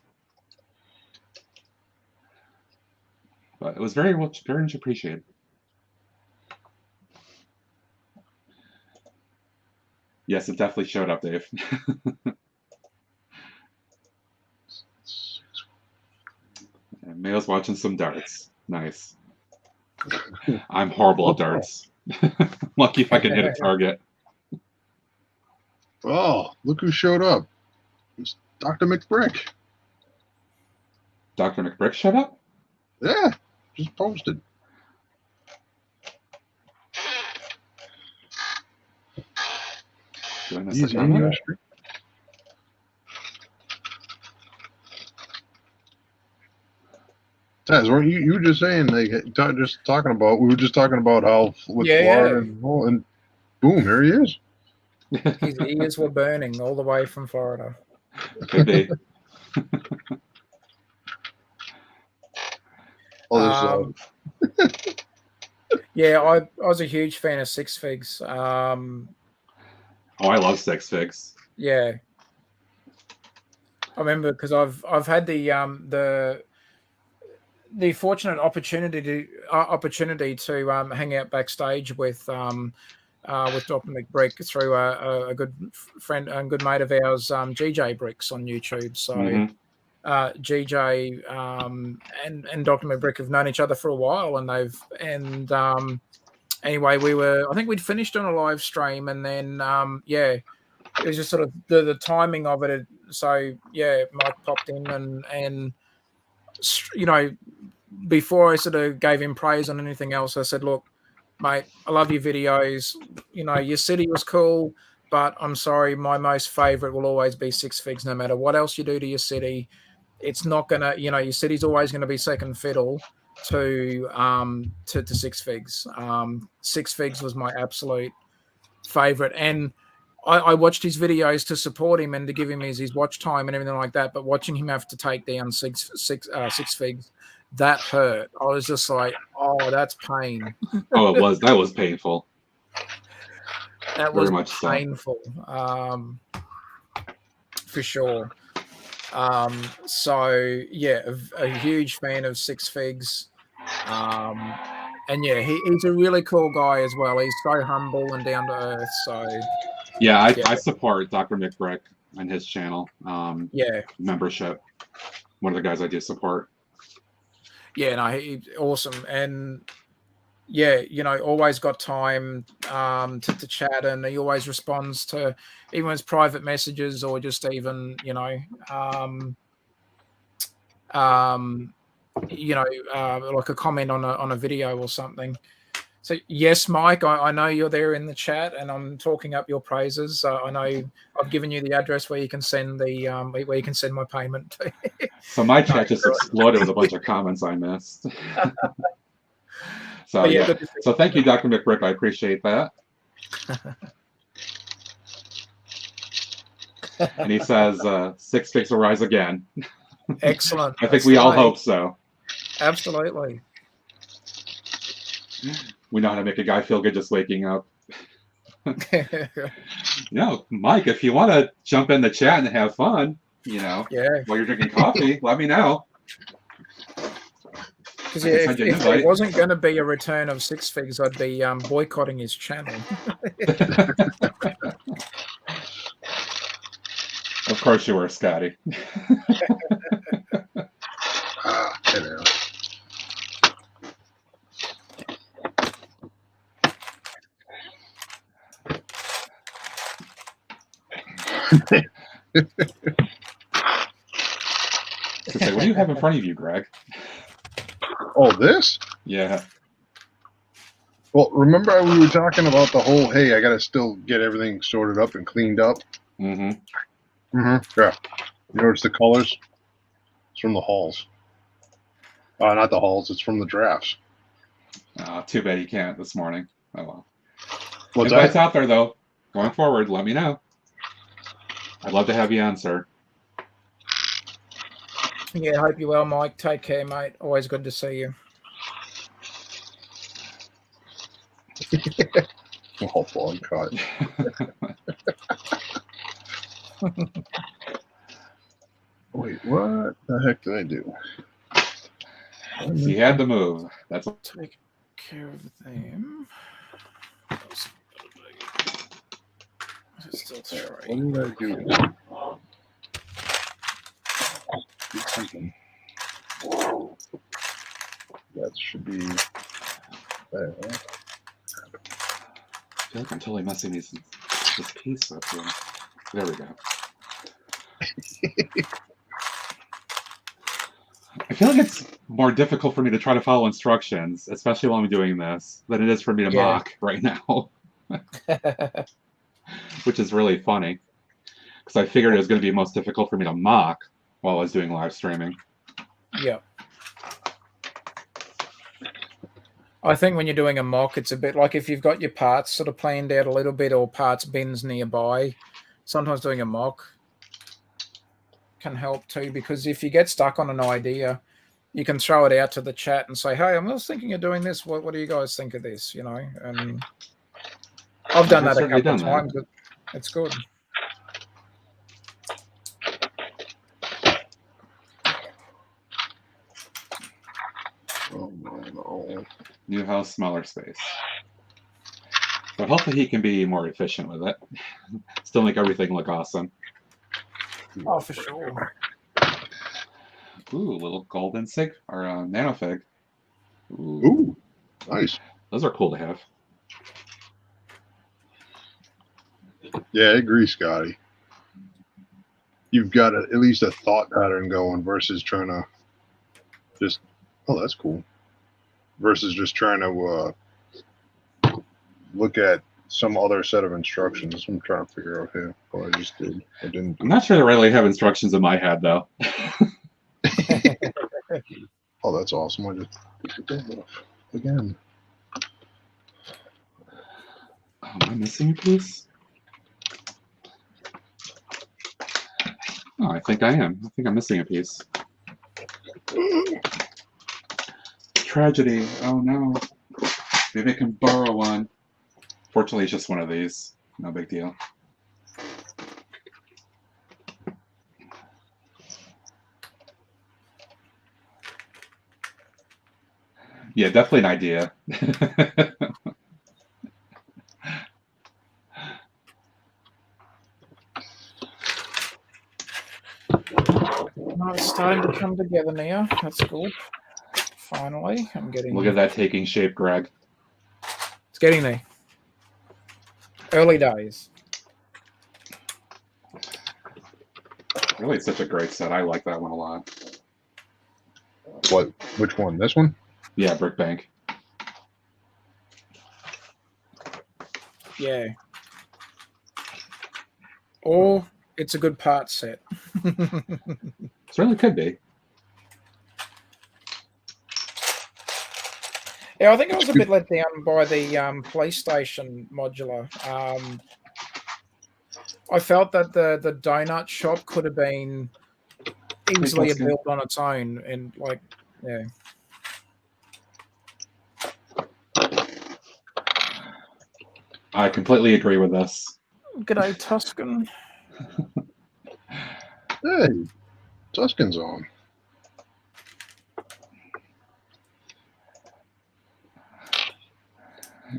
But it was very much appreciated. Yes, it definitely showed up, Dave. And Mayo's watching some darts. Nice. I'm horrible at darts. Lucky if I can hit a target. Oh, look who showed up. It's Dr. McBrick. Dr. McBrick showed up? Yeah, just posted. Did I miss He's a in your comment? stream. Taz, weren't you were just saying we were just talking about how with Yeah, Florida and boom, here he is. his ears were burning all the way from Florida. Could be. Yeah, I was a huge fan of Six Figs. Oh, I love Six Figs. Yeah, I remember because I've had the fortunate opportunity to hang out backstage with Dr. McBrick through a good friend and good mate of ours, GJ Bricks on YouTube. So GJ and Dr. McBrick have known each other for a while, and anyway, I think we'd finished on a live stream, and then it was just sort of the timing of it. So yeah, Mike popped in and you know, before I sort of gave him praise on anything else, I said, look, mate, I love your videos. You know, your city was cool, but I'm sorry, my most favorite will always be Six Figs. No matter what else you do to your city, it's not gonna, your city's always gonna be second fiddle to Six Figs. Six Figs was my absolute favorite, and I watched his videos to support him and to give him his watch time and everything like that. But watching him have to take down Six Figs, that hurt. I was just like, oh, that's pain. Oh, that was painful. That Very was much painful, for sure. So yeah, a huge fan of Six Figs. And yeah, he's a really cool guy as well. He's so humble and down to earth. So yeah, I support Dr. McBrick and his channel. Membership. One of the guys I do support. Yeah, no, he's awesome. And yeah, always got time to chat, and he always responds to even his private messages or just even, like a comment on a video or something. So yes, Mike, I know you're there in the chat, and I'm talking up your praises. I know I've given you the address where you can send where you can send my payment to. So my chat just exploded with a bunch of comments I missed. So yeah, so thank you, Dr. McBrick. I appreciate that. And he says, Six Figs will rise again. Excellent. I think we all hope so. Absolutely. We know how to make a guy feel good just waking up. Mike, if you want to jump in the chat and have fun, while you're drinking coffee, let me know. Because if it wasn't going to be a return of Six Figs, I'd be boycotting his channel. Of course you were, Scotty. What do you have in front of you, Greg? Oh, this? Yeah. Well, remember we were talking about the whole, hey, I got to still get everything sorted up and cleaned up? Mm-hmm. Mm-hmm. Yeah. You notice the colors? It's from the halls. Not the halls. It's from the drafts. Too bad you can't this morning. Oh, well. What's Invites that? out there, though. Going forward, let me know. I'd love to have you on, sir. Yeah, hope you're well, Mike. Take care, mate. Always good to see you. Oh, fun cut. Wait, what the heck did I do? He had to move. That's take care of them. Still three. What did I do? That should be there. I feel like I'm totally messing this piece up here. There we go. I feel like it's more difficult for me to try to follow instructions, especially while I'm doing this, than it is for me to mock right now. Which is really funny, because I figured it was going to be most difficult for me to mock while I was doing live streaming. Yeah. I think when you're doing a mock, it's a bit like if you've got your parts sort of planned out a little bit or parts bins nearby, sometimes doing a mock can help too, because if you get stuck on an idea, you can throw it out to the chat and say, hey, I was thinking of doing this. What do you guys think of this? You know, and I've done that a couple of times. But it's good. Oh, no. New house, smaller space. But hopefully he can be more efficient with it. Still make everything look awesome. Oh, for sure. Ooh, little golden sig or nanofig. Ooh, nice. Those are cool to have. Yeah, I agree, Scotty. You've got at least a thought pattern going versus trying to just, oh, that's cool. Versus just trying to look at some other set of instructions. I'm trying to figure out here. Oh, I just did. I didn't. I'm not sure I really have instructions in my head though. Oh, that's awesome. I just again. Oh, am I missing a piece? Oh, I think I am. I think I'm missing a piece. Tragedy. Oh no. Maybe I can borrow one. Fortunately, it's just one of these. No big deal. Yeah, definitely an idea. No, it's starting to come together now. That's good. Finally, I'm getting. Look at that taking shape, Greg. It's getting there. Early days. Really, such a great set. I like that one a lot. What? Which one? This one? Yeah, Brick Bank. Yeah. Or it's a good part set. It certainly could be. Yeah, I think I was a bit let down by the PlayStation modular. I felt that the donut shop could have been easily a build on its own, and like, yeah. I completely agree with this. G'day, Tuscan. Hey, Tuscan's on.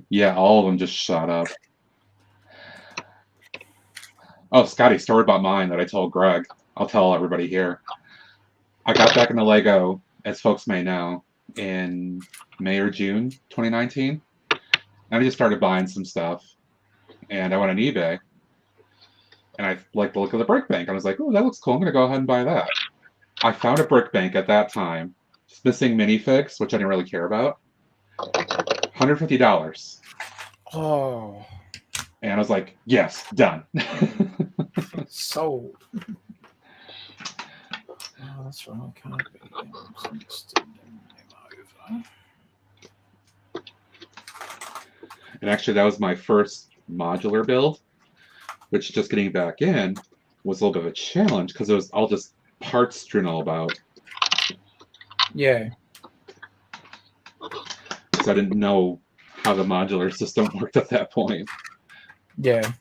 Yeah, all of them just shot up. Oh, Scotty, story about mine that I told Greg. I'll tell everybody here. I got back into Lego, as folks may know, in May or June 2019. And I just started buying some stuff. And I went on eBay. And I liked the look of the brick bank. I was like, oh, that looks cool. I'm going to go ahead and buy that. I found a brick bank at that time, just missing minifigs, which I didn't really care about. $150. Oh. And I was like, yes, done. Sold. Oh, that's right. I can't be. And actually, that was my first modular build, which just getting back in was a little bit of a challenge because it was all just parts strewn all about. Yeah. Because I didn't know how the modular system worked at that point. Yeah.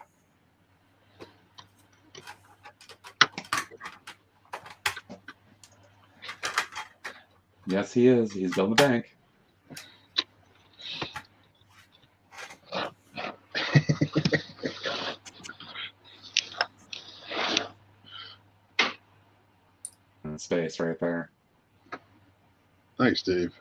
Yes, he is. He's building the bank. In space right there. Thanks, Dave.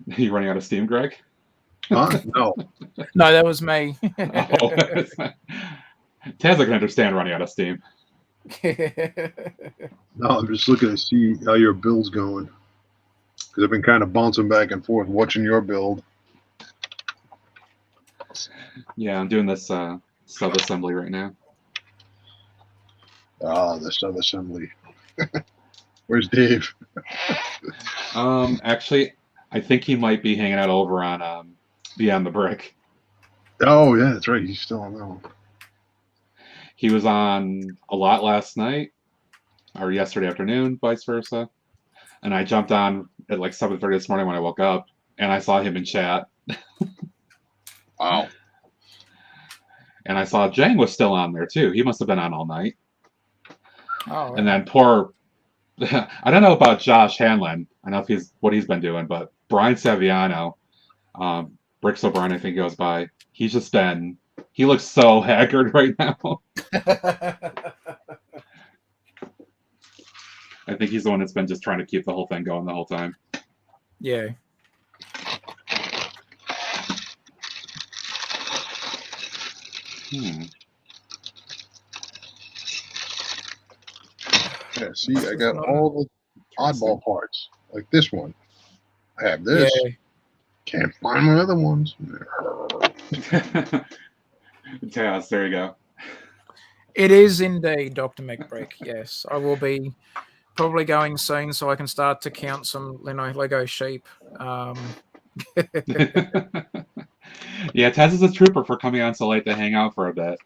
Are you running out of steam, Greg? Huh? No. No, that was me. Oh, Taz, I can understand running out of steam. No, I'm just looking to see how your build's going. Because I've been kind of bouncing back and forth watching your build. Yeah, I'm doing this sub-assembly right now. Ah, the sub-assembly. Where's Dave? Actually, I think he might be hanging out over on Beyond the Brick. Oh, yeah, that's right. He's still on that one. He was on a lot last night, or yesterday afternoon, vice versa. And I jumped on at like 7:30 this morning when I woke up, and I saw him in chat. Wow. And I saw Jang was still on there too. He must have been on all night. Oh, And then poor, I don't know about Josh Hanlon. I don't know if what he's been doing, but Brian Saviano, Bricks O'Brien, I think goes by. He looks so haggard right now. I think he's the one that's been just trying to keep the whole thing going the whole time. yeah. Yeah, see, I got all the oddball parts. Like this one. I have this. Yeah. Can't find my other ones. Chaos, there you go. It is indeed, Dr. McBrick. Yes, I will be probably going soon so I can start to count some Lego sheep. Yeah, Taz is a trooper for coming on so late to hang out for a bit.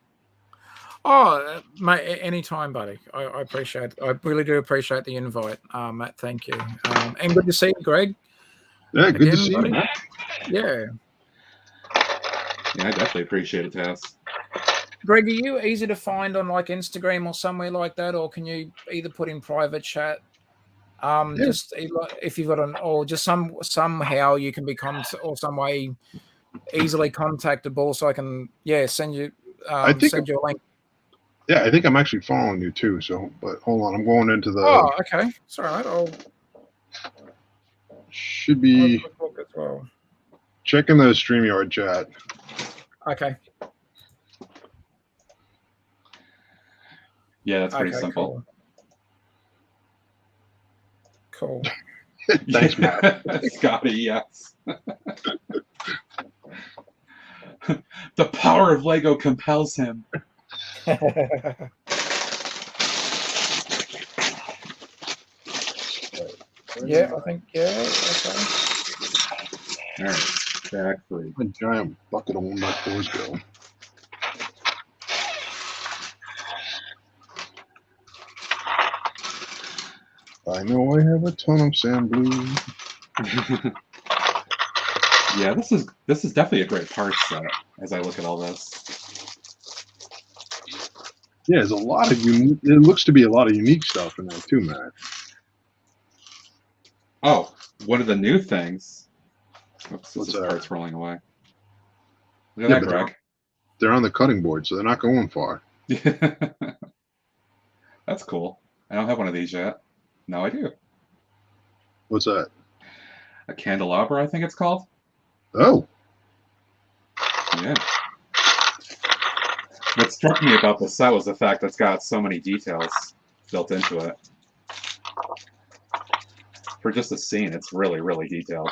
Oh, mate, anytime, buddy. I appreciate it. I really do appreciate the invite, Matt. Thank you. And good to see you, Greg. Yeah, good Again, to see buddy. you, man. Yeah. Yeah, I definitely appreciate it, Taz. Greg, are you easy to find on like Instagram or somewhere like that, or can you either put in private chat? Yeah. Just if you've got or just somehow you can become or some way easily contactable, so I can send you send you a link. Yeah, I think I'm actually following you too. So, but hold on, I'm going into the. Oh, okay. It's all right. Should be I'll look as well. checking the StreamYard chat. Okay. Yeah, that's pretty simple. Cool. Thanks, Matt. Scotty, yes. The power of Lego compels him. Yeah, I think, okay. All right, back free. A giant bucket of walnut boys go. I know I have a ton of sand blue. Yeah, this is definitely a great part set as I look at all this. Yeah, there's a lot of unique. It looks to be a lot of unique stuff in there too, Matt. Oh, one of the new things. Oops, What's this that? part's rolling away. Look at that, Greg. They're on the cutting board, so they're not going far. That's cool. I don't have one of these yet. No, I do. What's that? A candelabra, I think it's called. Oh. Yeah. What struck me about the set was the fact that it's got so many details built into it. For just a scene, it's really, really detailed.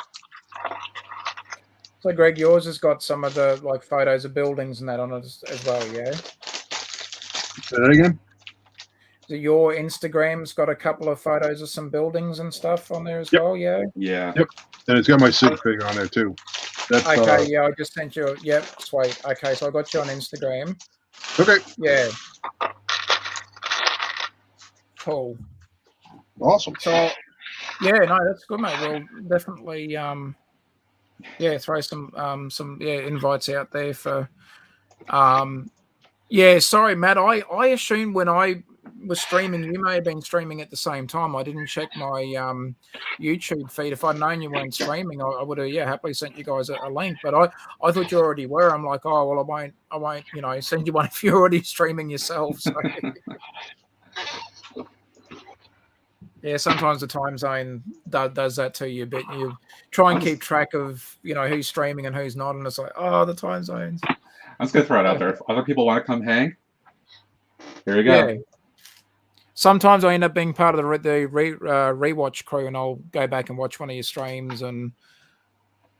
So, Greg, yours has got some of the like photos of buildings and that on it as well, yeah? Say that again? So your Instagram's got a couple of photos of some buildings and stuff on there as well, yeah? Yeah. Yep. And it's got my sig figure on there too. That's, okay, yeah, I just sent you. Yep, sweet. Okay, so I got you on Instagram. Okay. Yeah. Cool. Awesome. So, yeah, no, that's good, mate. We'll definitely, throw some invites out there for, sorry, Matt. I assumed when I was streaming, you may have been streaming at the same time. I didn't check my YouTube feed. If I'd known you weren't streaming, I would have happily sent you guys a link. But I thought you already were. I'm like, oh well, I won't send you one if you're already streaming yourself. So. Yeah, sometimes the time zone does that to you a bit. You try and keep track of who's streaming and who's not, and it's like, oh, the time zones. I'm just gonna throw it out there. If other people want to come hang, here you go. sometimes I end up being part of the rewatch crew, and I'll go back and watch one of your streams. And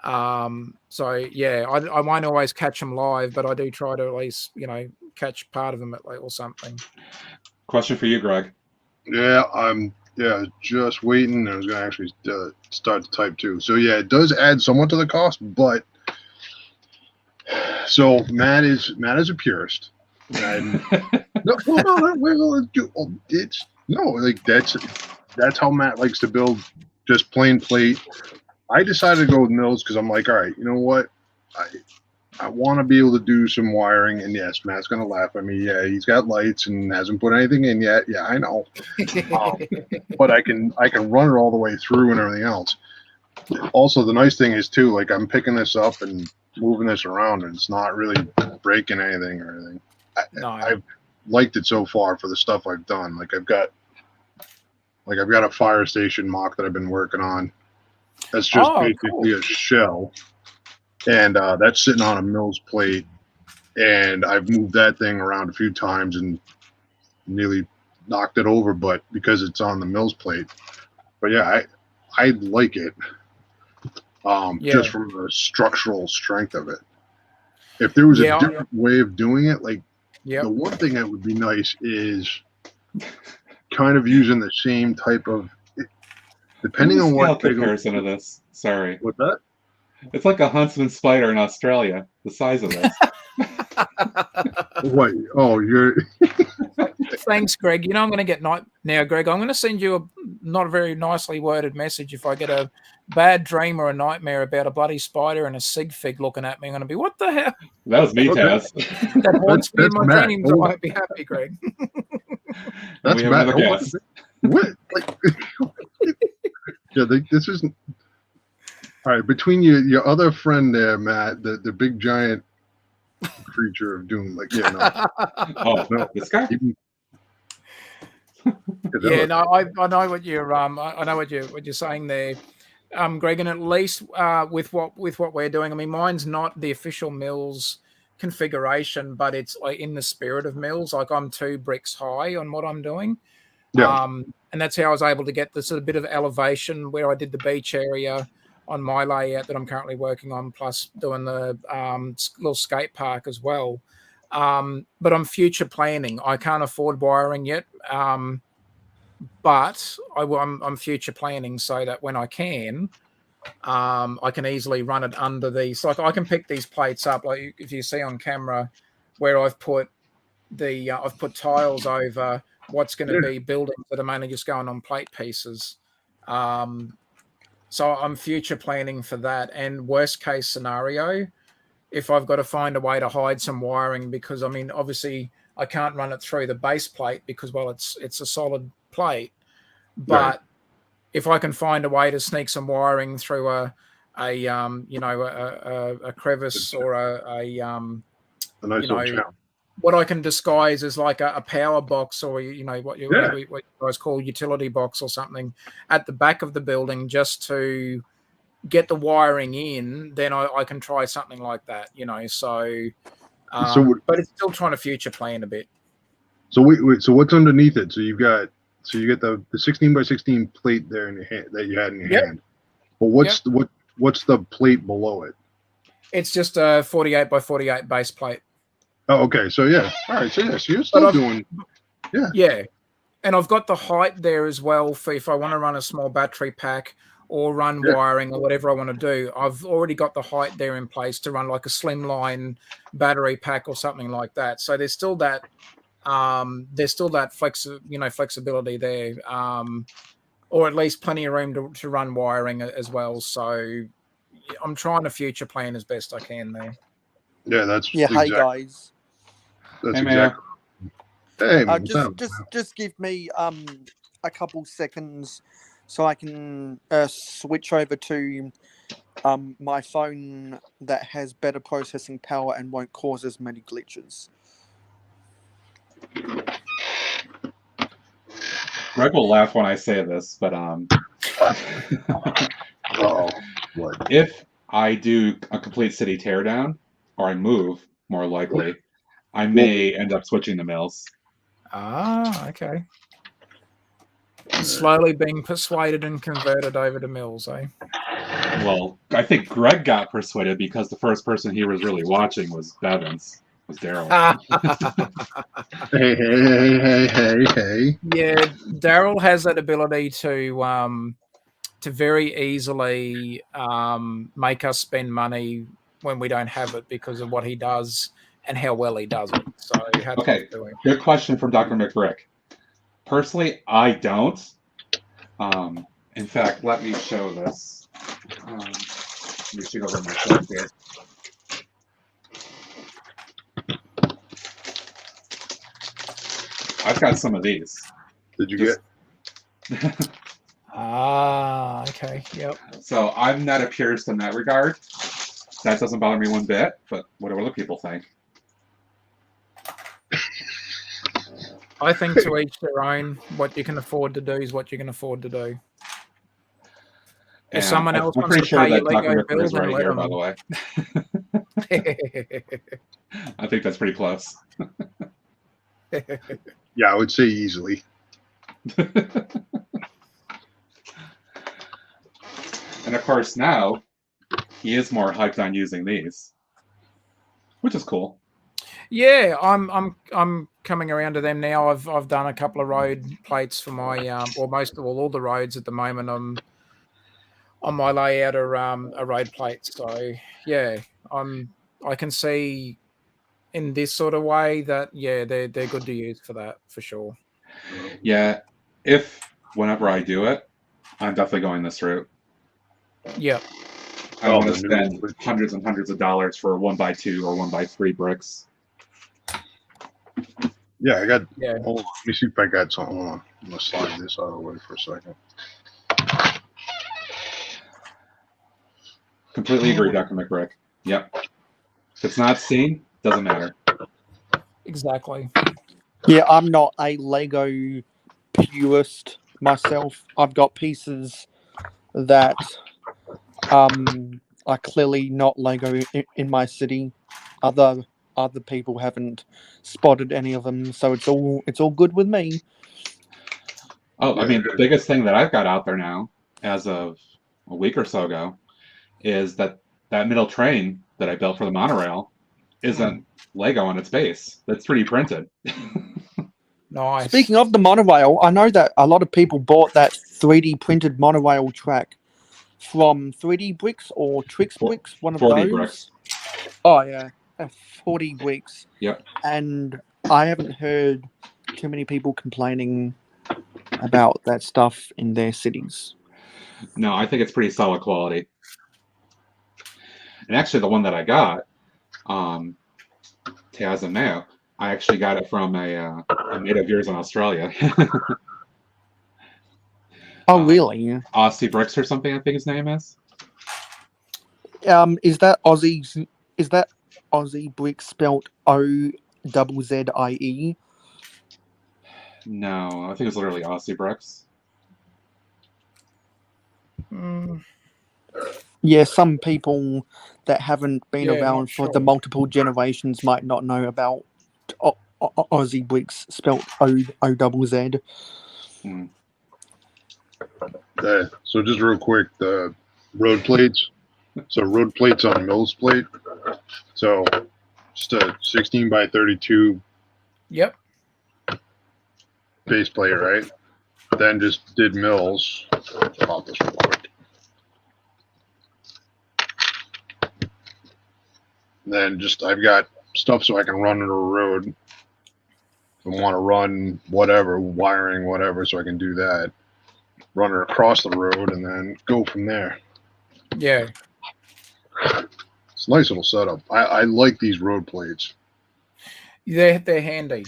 so yeah, I won't always catch them live, but I do try to at least catch part of them or something. Question for you, Greg. Yeah, I'm just waiting. I was going to actually start to type too. So yeah, it does add somewhat to the cost, but so Matt is a purist. And that's how Matt likes to build, just plain plate. I decided to go with mills because I'm like, all right, you know what, I want to be able to do some wiring, and yes, Matt's gonna laugh at me. Yeah, he's got lights and hasn't put anything in yet. Yeah, I know, but I can run it all the way through and everything else. Also, the nice thing is too, like I'm picking this up and moving this around, and it's not really breaking anything or anything. I've liked it so far for the stuff I've done. Like I've got a fire station mock that I've been working on. That's just basically a shell. And that's sitting on a mill's plate, and I've moved that thing around a few times and nearly knocked it over, but because it's on the mill's plate. But yeah, I like it, just from the structural strength of it. If there was a different way of doing it, like the one thing that would be nice is kind of using the same type of, depending on what comparison of this. Sorry, what's that? It's like a huntsman spider in Australia, the size of this. What? Oh, you're. Thanks, Greg. I'm going to get now, Greg. I'm going to send you a not very nicely worded message if I get a bad dream or a nightmare about a bloody spider and a sig fig looking at me. I'm going to be, what the hell? That was me, Taz. That haunts me in my dreams. I won't be happy, Greg. That's Matt. What? Like, yeah, this isn't. All right, between your other friend there, Matt, the big giant creature of doom, like no, this guy. Yeah, no, I know what you're I know what you're saying there, Greg, and at least with what we're doing. I mean, mine's not the official mills configuration, but it's like in the spirit of mills. Like I'm 2 bricks high on what I'm doing. Yeah. And that's how I was able to get the sort of bit of elevation where I did the beach area on my layout that I'm currently working on, plus doing the little skate park as well. But I'm future planning. I can't afford wiring yet, but I'm future planning so that when I can easily run it under these. Like I can pick these plates up, like if you see on camera, where I've put tiles over what's going to be buildings that are mainly just going on plate pieces. So I'm future planning for that. And worst case scenario, if I've got to find a way to hide some wiring, because I mean, obviously I can't run it through the base plate because, well, it's a solid plate. But if I can find a way to sneak some wiring through a crevice or a nice little channel. What I can disguise as like a power box, or what you guys call utility box or something at the back of the building, just to get the wiring in, then I can try something like that. So but it's still trying to future plan a bit. So wait, so what's underneath it? So you get the 16 by 16 plate there in your hand that you had in your hand. But what's the plate below it? It's just a 48 by 48 base plate. Oh, okay. So yeah. All right. So so you're still doing. Yeah. Yeah, and I've got the height there as well for if I want to run a small battery pack or run wiring or whatever I want to do. I've already got the height there in place to run like a slimline battery pack or something like that. So there's still that flexibility there, or at least plenty of room to run wiring as well. So I'm trying to future plan as best I can there. Yeah, that's Hey guys. That's hey, exactly. Hey, man, just give me a couple seconds so I can switch over to my phone that has better processing power and won't cause as many glitches. Greg will laugh when I say this, but if I do a complete city teardown, or I move, more likely, I may end up switching the mills. Ah, okay. Slowly being persuaded and converted over to mills, eh? Well, I think Greg got persuaded because the first person he was really watching was Bevins, was Daryl. Hey. Yeah, Daryl has that ability to very easily make us spend money when we don't have it because of what he does and how well he does it. So hats Okay, off to him. good question from Dr. McBrick. Personally, I don't. In fact, let me show this. Let me shoot over my phone here. I've got some of these. Did you Just- get? Okay, yep. So I'm not a purist in that regard. That doesn't bother me one bit, but what do other people think? I think to each their own. What you can afford to do is what you can afford to do. If And someone else I'm wants pretty to sure pay your that Dr. Lego McBrick bill, is then right let here, by the way. them. I think that's pretty close. Yeah, I would say easily. And of course now he is more hyped on using these, which is cool. Yeah, I'm coming around to them now. I've done a couple of road plates for my all the roads at the moment. I'm on my layout are road plates. So yeah, I can see in this sort of way that they're good to use for that for sure. Yeah, whenever I do it, I'm definitely going this route. Yeah. I don't want the to new spend bricks. hundreds and hundreds of dollars for 1x2 or 1x3 bricks. Yeah, I got. Yeah. Hold on. Let me see if I got something. Hold on. I'm gonna slide this out of the way for a second. Completely agree, Dr. McBrick. Yep. If it's not seen, doesn't matter. Exactly. Yeah, I'm not a Lego purist myself. I've got pieces that are clearly not Lego in my city. Other people haven't spotted any of them, so it's all good with me. Oh, I mean, the biggest thing that I've got out there now, as of a week or so ago, is that middle train that I built for the monorail isn't Lego on its base. That's 3D printed. Nice. Speaking of the monorail, I know that a lot of people bought that 3D printed monorail track from 3D Bricks or Trix Bricks, one of 4D those. bricks. Oh yeah, 40 Bricks. Yep. And I haven't heard too many people complaining about that stuff in their cities. No, I think it's pretty solid quality. And actually, the one that I got, Taz and Mayo, I actually got it from a mate of yours in Australia. Oh really? Aussie Bricks or something, I think his name is. Is that Aussie? Is that Aussie Brick spelt OZZIE? No, I think it's literally Aussie Bricks. Yeah, some people that haven't been Yeah, around not for sure. the multiple generations might not know about Aussie Bricks spelt OZZ. So just real quick, the road plates. So road plates on Mills plate. So just a 16 by 32 Yep. base plate, right? Then just did Mills. Pop this real quick. Then just I've got stuff so I can run on the road. If I want to run whatever, wiring, whatever, so I can do that. Run it across the road and then go from there. Yeah. It's a nice little setup. I like these road plates. They're handy.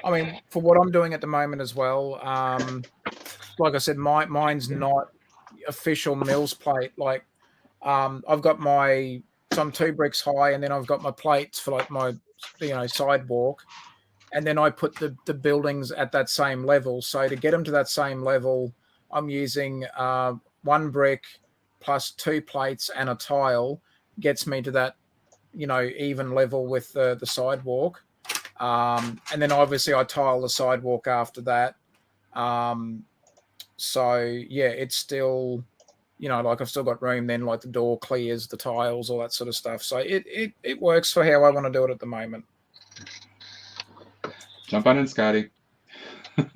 I mean, for what I'm doing at the moment as well, like I said, mine's not official Mills plate. Like, I've got so I'm 2 bricks high, and then I've got my plates for like my, sidewalk, and then I put the buildings at that same level. So to get them to that same level, I'm using 1 brick plus 2 plates and a tile gets me to that, even level with the sidewalk. And then obviously I tile the sidewalk after that. So yeah, it's still, you know, like I've still got room. Then like the door clears, the tiles, all that sort of stuff. So it works for how I want to do it at the moment. Jump on in, Scotty. All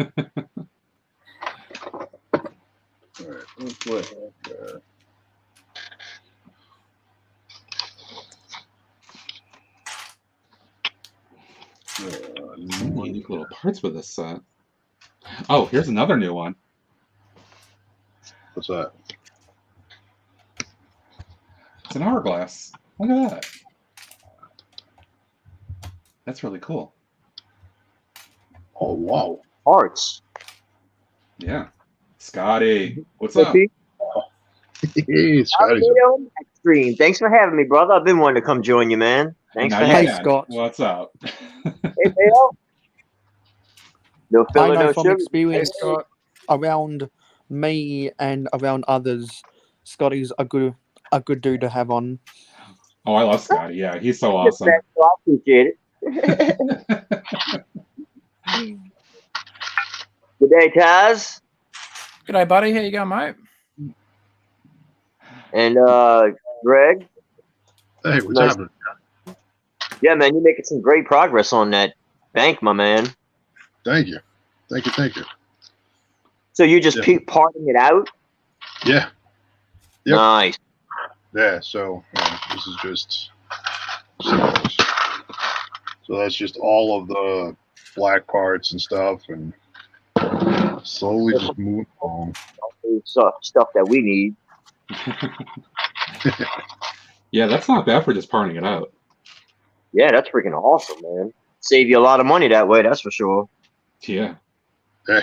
right, let's put there. Some unique little parts with this set. Oh, here's another new one. What's that? It's an hourglass. Look at that. That's really cool. Oh, wow. Arts. Yeah. Scotty, what's up? Hey, Scotty's Stream. Thanks for having me, brother. I've been wanting to come join you, man. Thanks Now for you having can. Scott. What's up? me. Hey, Bill. No I filler, know no from sugar. experience Hey, Scott. around me and around others, Scotty's a good dude to have on. Oh, I love Scotty. Yeah, he's so awesome. I appreciate it. Good day, Taz. G'day, buddy. How you going, mate? And Greg. Hey, what's Nice. happening? Yeah, man, you're making some great progress on that bank, my man. Thank you. Thank you. Thank you. So you just Yeah. parting it out? Yeah. Yep. Nice. Yeah, so this is just so that's just all of the black parts and stuff, and slowly just moving along. Stuff that we need. Yeah, that's not bad for just parting it out. Yeah, that's freaking awesome, man. Save you a lot of money that way, that's for sure. Yeah. Hey.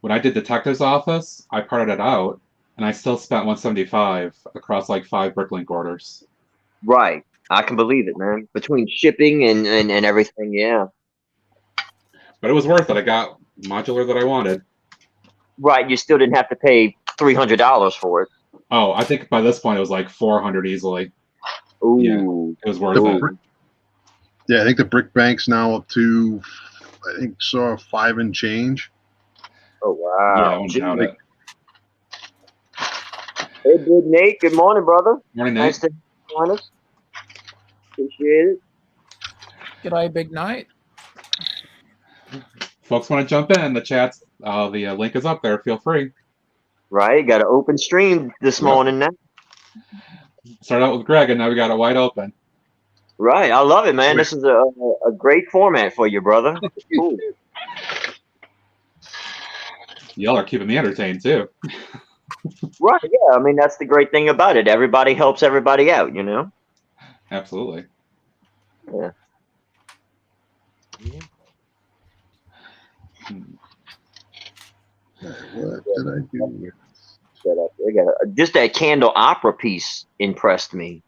When I did Detective's Office, I parted it out, and I still spent $175 across like 5 Bricklink orders. Right. I can believe it, man. Between shipping and everything, yeah. But it was worth it. I got modular that I wanted. Right, you still didn't have to pay $300 for it. Oh, I think by this point it was like $400 easily. Ooh. Yeah, it was worth Ooh. it. Yeah, I think the brick bank's now up to, I think, 5 and change. Oh, wow. Yeah, I wouldn't doubt it. Hey, Big Nate. Good morning, brother. Morning, Nate. Nice to join us. Appreciate it. G'day, Big Nate. Folks want to jump in, the chat's, the link is up there. Feel free. Right, got an open stream this morning now. Started out with Greg, and now we got it wide open. Right, I love it, man. This is a great format for you, brother. It's cool. Y'all are keeping me entertained, too. Right, yeah. I mean, that's the great thing about it. Everybody helps everybody out, you know? Absolutely. Yeah. What did I do? Just that candle opera piece impressed me.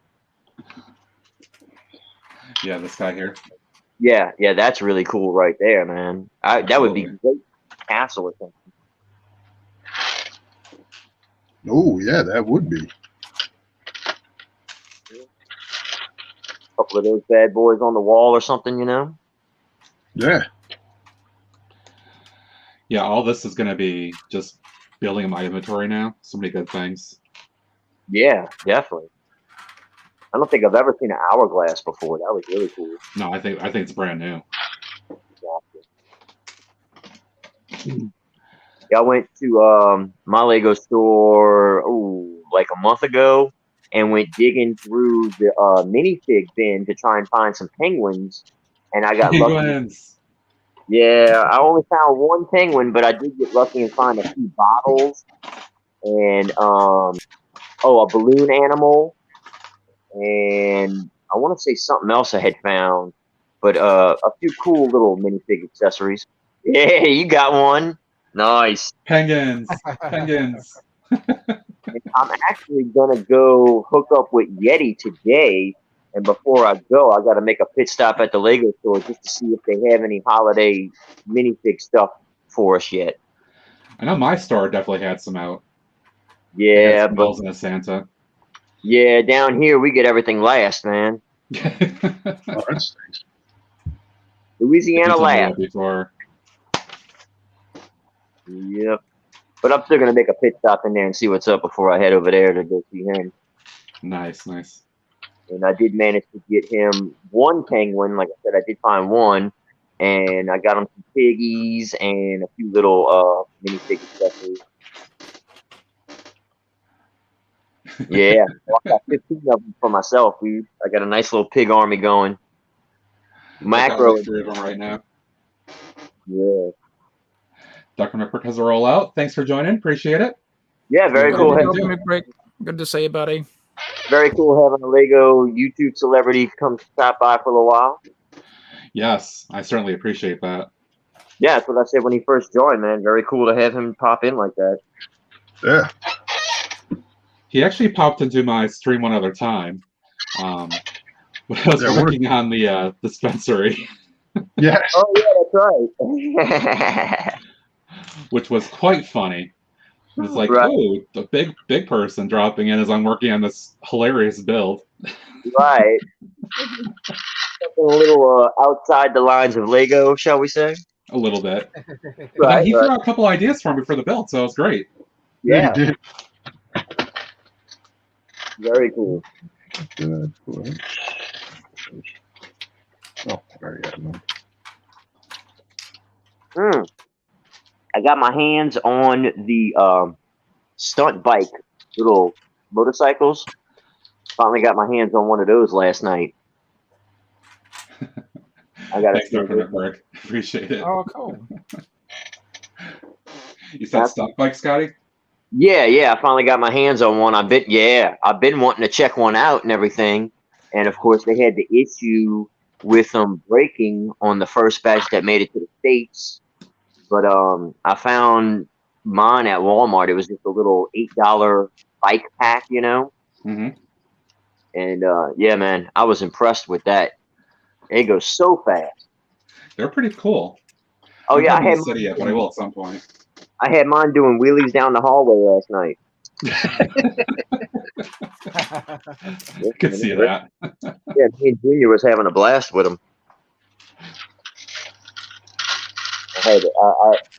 Yeah, this guy here. Yeah, that's really cool right there, man. That would be great castle or something. Oh, yeah, that would be. A couple of those bad boys on the wall or something, you know? Yeah. Yeah, all this is going to be just building my inventory now. So many good things. Yeah, definitely. I don't think I've ever seen an hourglass before. That was really cool. No, I think it's brand new. Yeah, I went to my Lego store like a month ago and went digging through the minifig bin to try and find some penguins, and I got lucky. Penguins! Yeah, I only found one penguin, but I did get lucky and find a few bottles and a balloon animal, and I want to say something else I had found, but a few cool little minifig accessories. Yeah, you got one. Nice. Penguins! Penguins! I'm actually gonna go hook up with Yeti today, and before I go, I got to make a pit stop at the Lego store just to see if they have any holiday minifig stuff for us yet. I know my store definitely had some out. Yeah, but but and a Santa. Yeah, down here we get everything last, man. Oh, that's nice. Louisiana last. Before. Yep. But I'm still gonna make a pit stop in there and see what's up before I head over there to go see him. Nice. And I did manage to get him one penguin. Like I said, I did find one, and I got him some piggies and a few little mini pig accessories. Yeah, well, I got 15 of them for myself, dude. I got a nice little pig army going. Macro. I got 3 of them right now. Yeah. Dr. McBrick has a roll out. Thanks for joining. Appreciate it. Yeah, very cool. Good to see you, buddy. Very cool having a Lego YouTube celebrity come stop by for a little while. Yes, I certainly appreciate that. Yeah, that's what I said when he first joined, man. Very cool to have him pop in like that. Yeah. He actually popped into my stream one other time. When I was working on the dispensary. Yes. Oh, yeah, that's right. Which was quite funny. It's like, oh, a big person dropping in as I'm working on this hilarious build. Right. Something a little outside the lines of Lego, shall we say? A little bit. Right. He threw out a couple ideas for me for the build, so it was great. Yeah. He did. Very cool. Good. Oh, very good. I got my hands on the stunt bike little motorcycles. Finally got my hands on one of those last night. I got Thanks, Dr. McBrick. Appreciate it. Oh, cool. You said stunt bike, Scotty? Yeah. I finally got my hands on one. I've been wanting to check one out and everything. And of course, they had the issue with them breaking on the first batch that made it to the States. But I found mine at Walmart. It was just a little $8 bike pack, you know. Mm-hmm. And yeah, man, I was impressed with that. It goes so fast. They're pretty cool. Oh yeah, I had the city yet, but I will at some point. I had mine doing wheelies down the hallway last night. I could see that. Yeah, me and Junior was having a blast with them.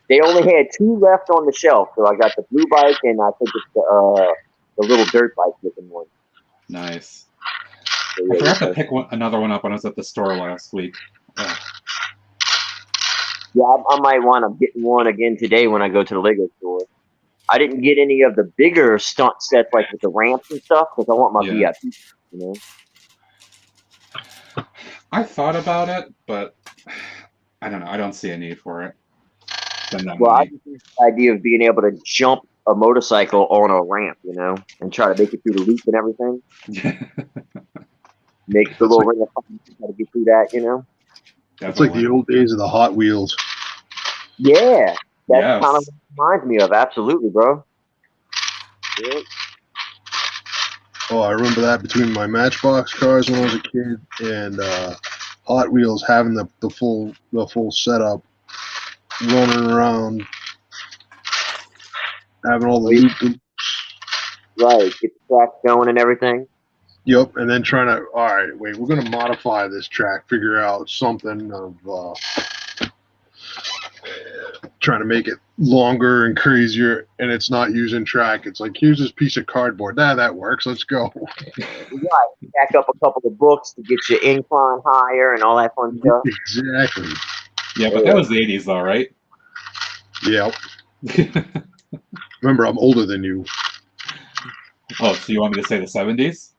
They only had 2 left on the shelf, so I got the blue bike and I think it's the little dirt bike looking one. Nice. So, I forgot to pick another one up when I was at the store last week. Yeah, I might want to get one again today when I go to the Lego store. I didn't get any of the bigger stunt sets like with the ramps and stuff because I want my VIP, you know. I thought about it, but I don't know. I don't see a need for it. Well, I just think the idea of being able to jump a motorcycle on a ramp, you know, and try to make it through the loop and everything. Make the little ring of fire, try to get through that, you know. It's like the old days of the Hot Wheels. Yeah, that's kind of what it reminds me of. Absolutely, bro. Yep. Oh, I remember that between my Matchbox cars when I was a kid and Hot Wheels having the full setup, running around, having all the loop. Right, get the track going and everything. Yep, and then trying to, all right, wait, we're going to modify this track, figure out something of trying to make it longer and crazier, and it's not using track. It's like, here's this piece of cardboard. That works. Let's go. Right, back up a couple of books to get your incline higher and all that fun stuff. Exactly. Yeah, but that was the 80s, though, right? Yep. Remember, I'm older than you. Oh, so you want me to say the 70s?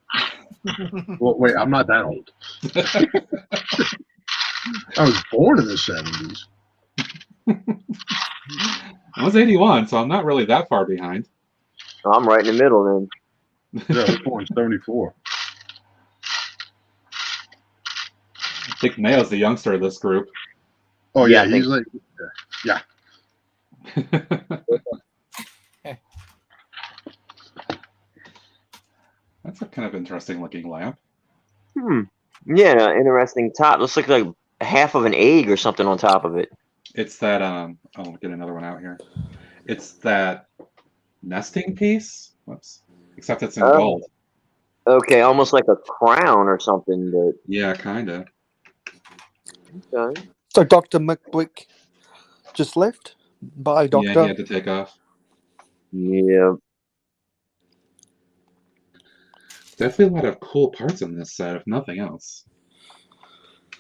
Well, wait, I'm not that old. I was born in the 70s. I was 81, so I'm not really that far behind. I'm right in the middle then. Yeah, I was born in 74. I think Mayo's the youngster of this group. Oh, yeah, he's like, yeah. That's a kind of interesting looking lamp. Yeah, interesting top. Looks like half of an egg or something on top of it. It's that I'll get another one out here. It's that nesting piece. Whoops. Except it's in gold. Okay, almost like a crown or something. But... Yeah, kinda. Okay. So Dr. McBrick just left. Bye, Yeah, Doctor. he had to take off. Yeah. Definitely a lot of cool parts in this set, if nothing else.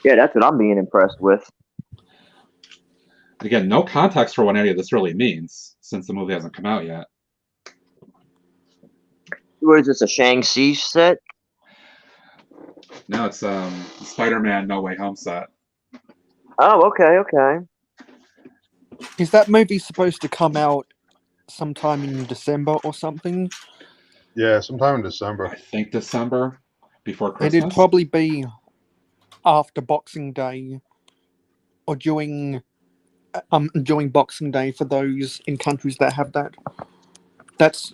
Yeah, that's what I'm being impressed with. Again, no context for what any of this really means, since the movie hasn't come out yet. What is this, a Shang-Chi set? No, it's Spider-Man No Way Home set. Oh, okay. Is that movie supposed to come out sometime in December or something? Yeah, sometime in I December. think December, before It'd Christmas. probably be after Boxing Day or during Boxing Day for those in countries that have that. That's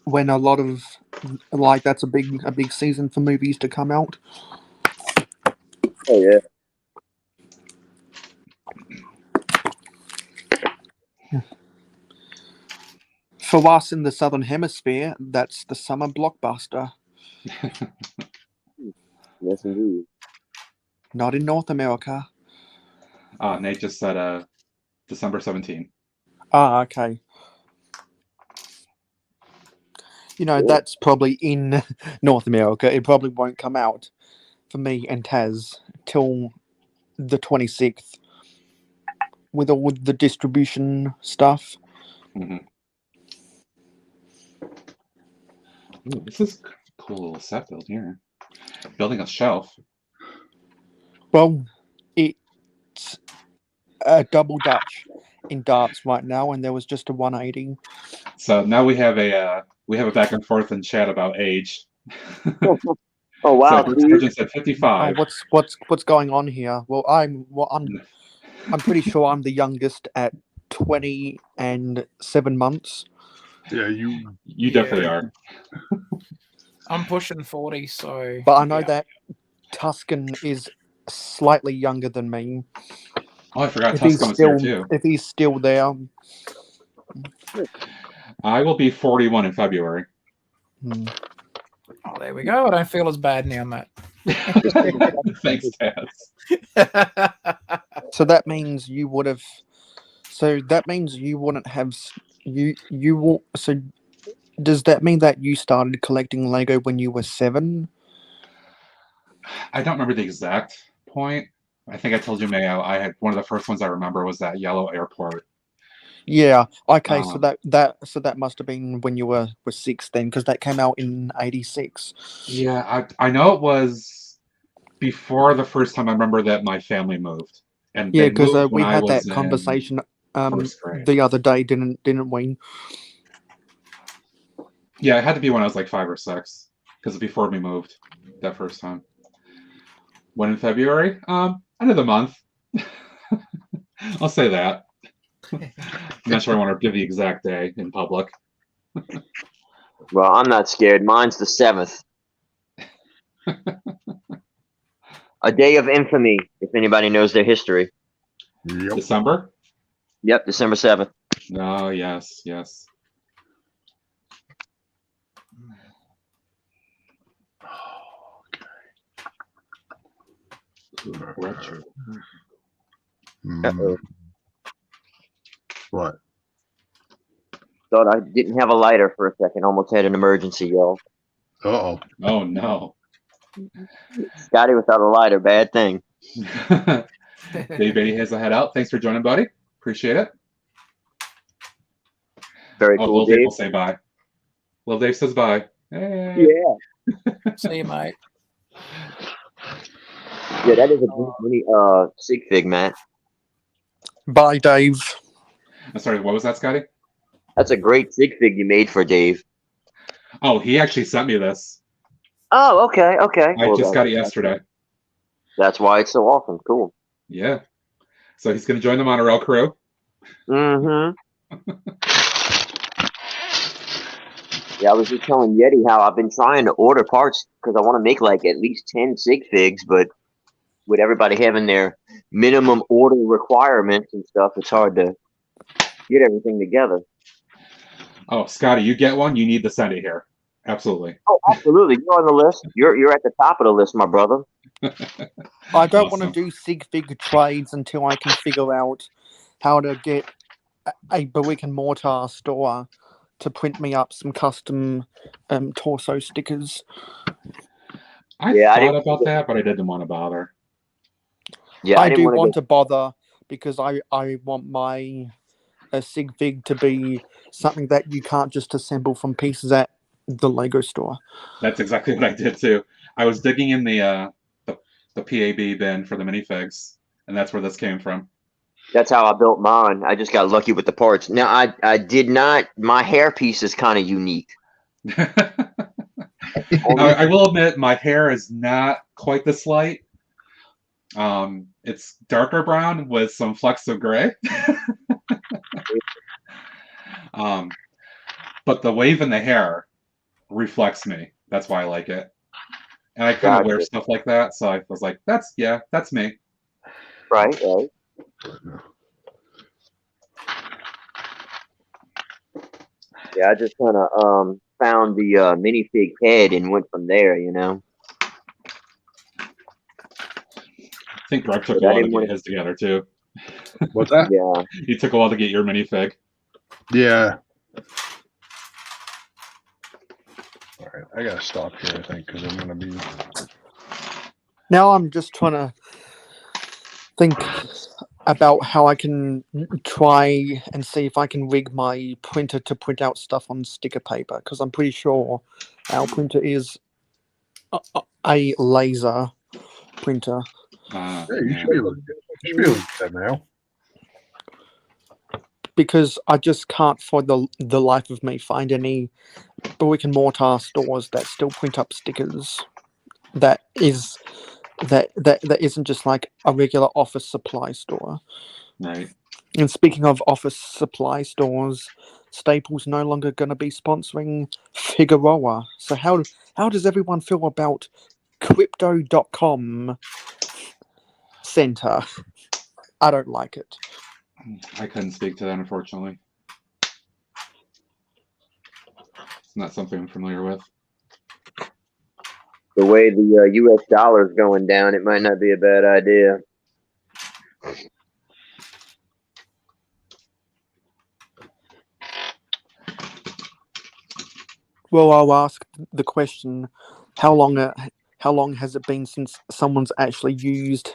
when a lot of that's a big season for movies to come out. Oh yeah. For us in the Southern Hemisphere, that's the summer blockbuster. Yes, indeed. Not in North America. Nate just said December 17th. Ah, okay. You know, Cool. that's probably in North America. It probably won't come out for me and Taz till the 26th with all the distribution stuff. Mm-hmm. Ooh, this is a cool little set build here. Building a shelf. Well, it's a double Dutch in darts right now, and there was just a 180. So now we have a back and forth in chat about age. Oh wow, So Steve. Sergeant said Oh, 55. what's going on here? Well, I'm pretty sure I'm the youngest at 20 and 7 months. Yeah, you. You definitely are. I'm pushing 40, so. But I know yeah. that Tuscan is slightly younger than me. Oh, I forgot If he's Tuscan was here still too. if he's still there. I will be 41 in February. Hmm. Oh, there we go. I don't feel as bad now, Matt. Thanks, Taz. So that means you would have. So that means you wouldn't have. You will. So does that mean that you started collecting Lego when you were 7? I don't remember the exact point. I think I told you, Mayo. I had one of the first ones I remember was that yellow airport. Yeah. Okay. So Um, that must have been when you were 6 then, because that came out in 86. Yeah, I know it was before the first time I remember that my family moved, and Yeah, they because moved when we I had that was in conversation first grade. the other day, didn't we? Yeah, it had to be when I was like 5 or 6, because before we moved that first time. When in February? End of the month. I'll say that. I'm not sure I want to give the exact day in public. Well, I'm not scared. Mine's the 7th. A day of infamy, if anybody knows their history. Yep. December? Yep, December 7th. Oh, yes. Retro. Uh-oh. What? Thought I didn't have a lighter for a second. Almost had an emergency, y'all. Uh-oh. Oh, no. Scotty without a lighter, bad thing. Dave Beatty has a head out. Thanks for joining, buddy. Appreciate it. Very Oh, cool, Lil Dave Dave. will say bye. Lil Dave says bye. Hey. Yeah. See you, mate. Yeah, that is a good mini sig fig, Matt. Bye, Dave. I'm sorry, what was that, Scotty? That's a great sig fig you made for Dave. Oh, he actually sent me this. Oh, okay. I just got it yesterday. That's why it's so awesome. Cool. Yeah. So he's going to join the monorail crew. Mm-hmm. Yeah, I was just telling Yeti how I've been trying to order parts because I want to make like at least 10 sig figs, but with everybody having their minimum order requirements and stuff, it's hard to get everything together. Oh, Scotty, you get one. You need to send it here. Absolutely. Oh, absolutely. You're on the list. You're at the top of the list, my brother. I don't Awesome. want to do sig fig trades until I can figure out how to get a brick and mortar store to print me up some custom torso stickers. I Yeah, I thought didn't- about that, but I didn't want to bother. Yeah, I didn't do wanna want go- to bother because I want my sig fig to be something that you can't just assemble from pieces at the Lego store. That's exactly what I did too. I was digging in the PAB bin for the minifigs, and that's where this came from. That's how I built mine. I just got lucky with the parts. Now I did not. My hairpiece is kind of unique. I will admit my hair is not quite this light. It's darker brown with some flecks of gray. But the wave in the hair reflects me. That's why I like it. And I kind of wear Gotcha. stuff like that, so I was like, that's me. Right. Yeah, I just kind of found the minifig head and went from there. I think Greg took But a I while to didn't get want his together too. What's that? Yeah. He took a while to get your minifig. Yeah. All right, I gotta stop here, I think, because I'm gonna be. Now I'm just trying to think about how I can try and see if I can rig my printer to print out stuff on sticker paper, because I'm pretty sure our printer is a laser printer. Yeah, you Yeah. should be able to do that now. Because I just can't, for the life of me, find any brick and mortar stores that still print up stickers. That isn't just like a regular office supply store. Right. And speaking of office supply stores, Staples no longer going to be sponsoring Figueroa. So how does everyone feel about Crypto.com Center? I don't like it. I couldn't speak to that, unfortunately. It's not something I'm familiar with. The way the U.S. dollar is going down, it might not be a bad idea. Well, I'll ask the question: how long has it been since someone's actually used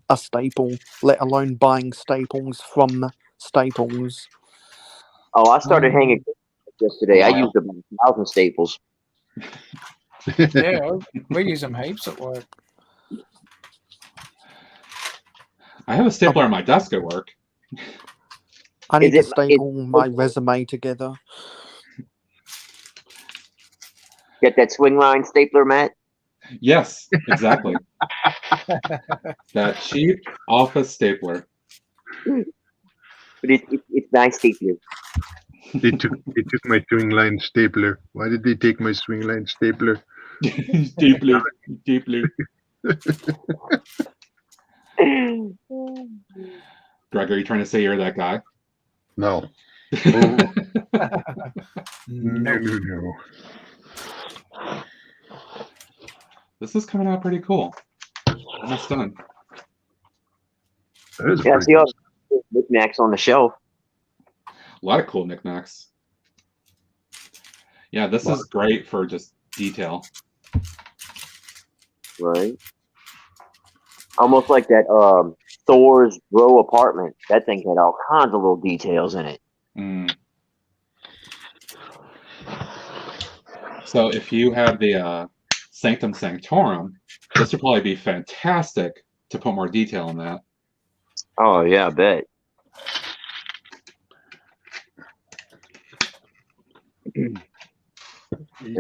a staple, let alone buying staples from Staples? Oh, I started hanging yesterday. I Wow. used about 1,000 staples. Yeah, we use them heaps at work. I have a stapler on my desk at work. I need to Is it- staple my resume together. Get that swing line stapler, Matt? Yes, exactly. That cheap office stapler. But it's nice stapler. They took my swing line stapler. Why did they take my swing line stapler? Deeply. Greg, are you trying to say you're that guy? No. Oh, No. no. This is coming out pretty cool. Almost done. That is a Yeah, pretty see all good. the knickknacks on the shelf. A lot of cool knickknacks. Yeah, this is great for just detail. Right. Almost like that Thor's Row apartment. That thing had all kinds of little details in it. Mm. So if you have the Sanctum Sanctorum, this would probably be fantastic to put more detail in that. Oh yeah, I bet. And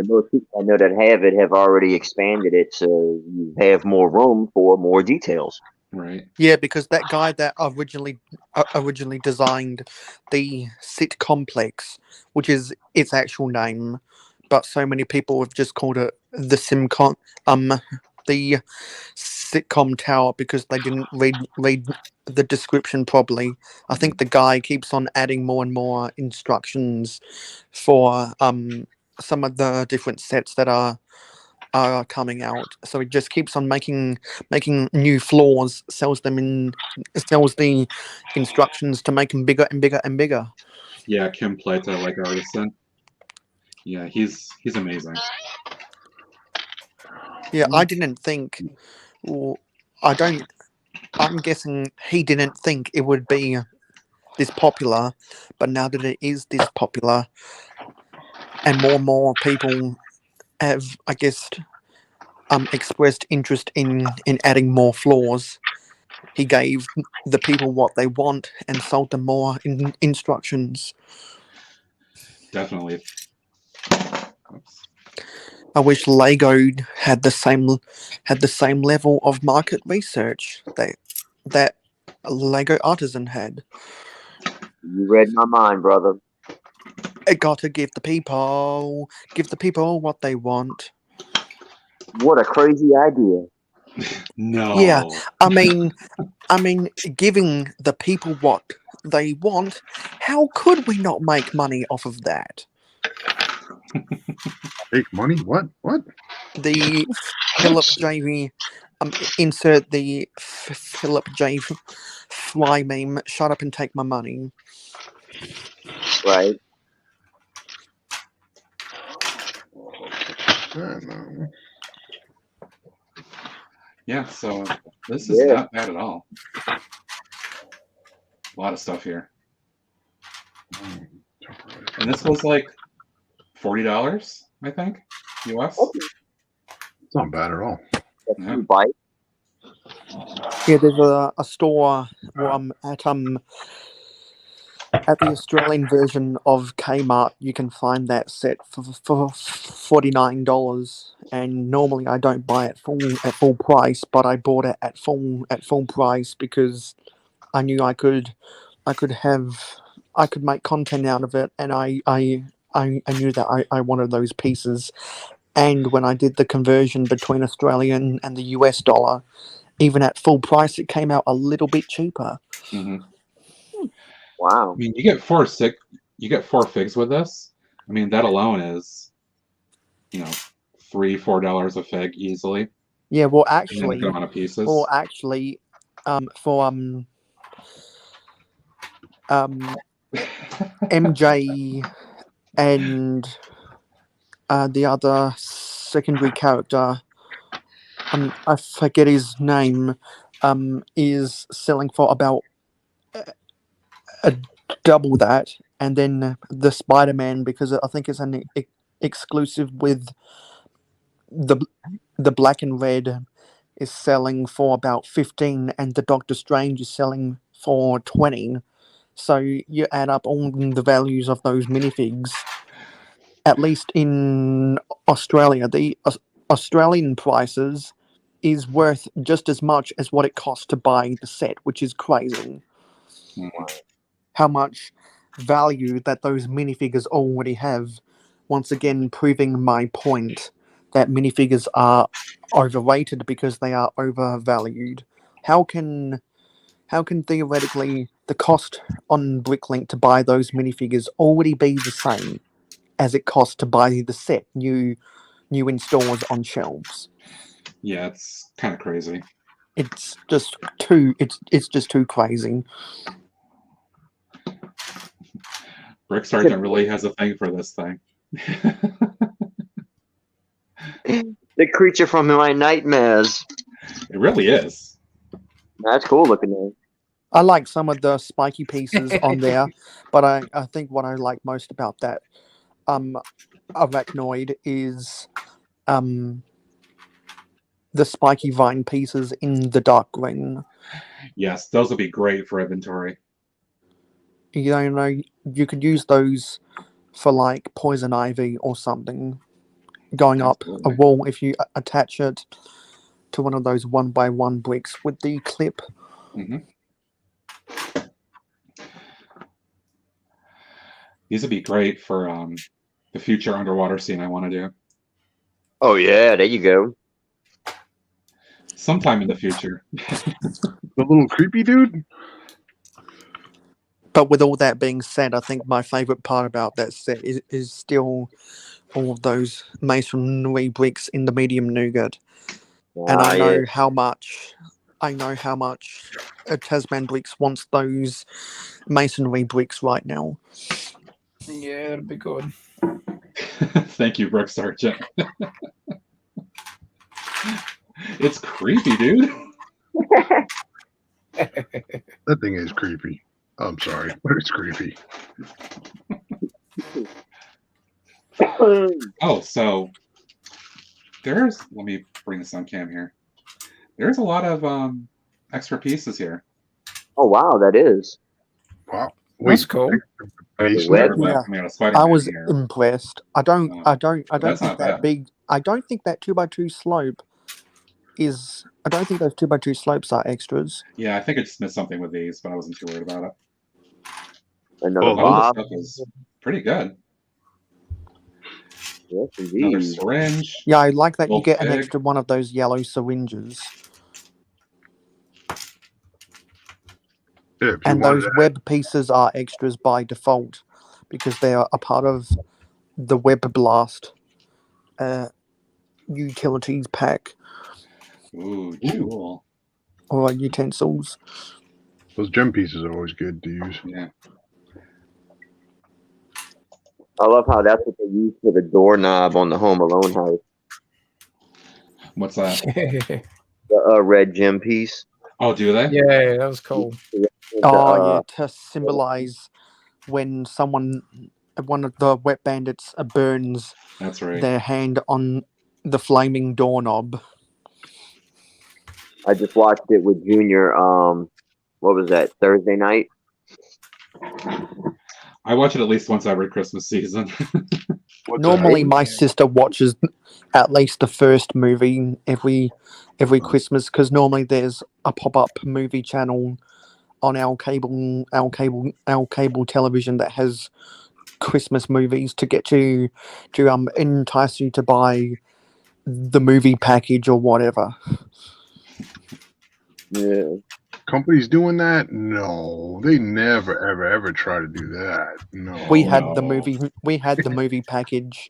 most people I know that have it have already expanded it, so you have more room for more details. Right. Yeah, because that guy that originally designed the Sit Complex, which is its actual name, but so many people have just called it the the sitcom tower because they didn't read the description properly. I think the guy keeps on adding more and more instructions for some of the different sets that are are coming out. So it just keeps on making new floors, sells the instructions to make them bigger and bigger and bigger. Yeah, Kim Plata, like artisan. Yeah, he's amazing. Yeah, I didn't think, or I'm guessing he didn't think it would be this popular, but now that it is this popular, and more people have, I guess, expressed interest in adding more floors, he gave the people what they want and sold them more instructions. Definitely. Oops. I wish Lego had the same level of market research that Lego Artisan had. You read my mind, brother. It got to give the people what they want. What a crazy idea. No. Yeah, I mean, giving the people what they want. How could we not make money off of that? Make money? What? The Philip J. Insert the Philip J. Fly meme. Shut up and take my money. Right. Yeah, so this is not bad at all. A lot of stuff here. And this was like $40, I think, US. It's not bad at all. Yeah. Bite. Yeah, there's a store at the Australian version of Kmart. You can find that set for $49, and normally I don't buy it full price, but I bought it at full price because I knew I could make content out of it, and I knew that I wanted those pieces. And when I did the conversion between Australian and the US dollar, even at full price, it came out a little bit cheaper. Mm-hmm. Wow. I mean, you get four figs with this. I mean, that alone is, $3-4 a fig easily. Yeah, well, And actually, the amount of pieces. for MJ and the other secondary character, I forget his name, is selling for about a double that, and then the Spider-Man, because I think it's an exclusive with the black and red, is selling for about 15, and the Doctor Strange is selling for 20. So you add up all the values of those minifigs. At least in Australia, the Australian prices is worth just as much as what it costs to buy the set, which is crazy. How much value that those minifigures already have. Once again, proving my point that minifigures are overrated because they are overvalued. How can theoretically the cost on Bricklink to buy those minifigures already be the same as it costs to buy the set new in stores on shelves? Yeah, it's kind of crazy. It's just too crazy. Brick Sergeant really has a thing for this thing. The creature from my nightmares. It really is. That's cool looking there. I like some of the spiky pieces on there, but I think what I like most about that arachnoid is the spiky vine pieces in the dark green. Yes, those would be great for inventory. You could use those for like poison ivy or something going Absolutely. up a wall if you attach it to one of those 1x1 bricks with the clip. Mm-hmm. These would be great for the future underwater scene I want to do. Oh yeah, there you go. Sometime in the future. The little creepy dude? But with all that being said, I think my favorite part about that set is still all of those masonry bricks in the medium nougat, and I know Yeah. how much. Tasman Bricks wants those masonry bricks right now. Yeah, that'd be good. Thank you, Brooke Sargent. It's creepy, dude. That thing is creepy. I'm sorry, but it's creepy. Oh, so there's. Let me bring this on cam here. There's a lot of extra pieces here. Oh wow, that is. Wow. That's Wait, cool. Mason, Web? Spider-Man. Yeah. I mean, a Spider-Man I was here. impressed. I don't that's think not that bad. big. I don't think that 2x2 slope is. I don't think those 2x2 slopes are extras. Yeah, I think I just missed something with these, but I wasn't too worried about it. Another Oh, A lot of Bob. the stuff is pretty good. Yes, Another indeed. syringe. Yeah, I like that you Little get an pig. extra one of those yellow syringes, yeah, if you and wanted those to web pieces are extras by default because they are a part of the Web Blast utilities pack Ooh, jewel. or utensils. those gem pieces are always good to use. Yeah. I love how that's what they use for the doorknob on the Home Alone house. What's that? The red gem piece. Oh, do they? Yeah, that was cool. Oh yeah, to symbolize when one of the wet bandits burns That's right. their hand on the flaming doorknob. I just watched it with Junior. What was that? Thursday night. I watch it at least once every Christmas season. What's Normally, that? my sister watches at least the first movie every Christmas because normally there's a pop-up movie channel on our cable television that has Christmas movies to get you to entice you to buy the movie package or whatever. Yeah. Companies doing that? No, they never, ever try to do that. No. We had the no. movie package,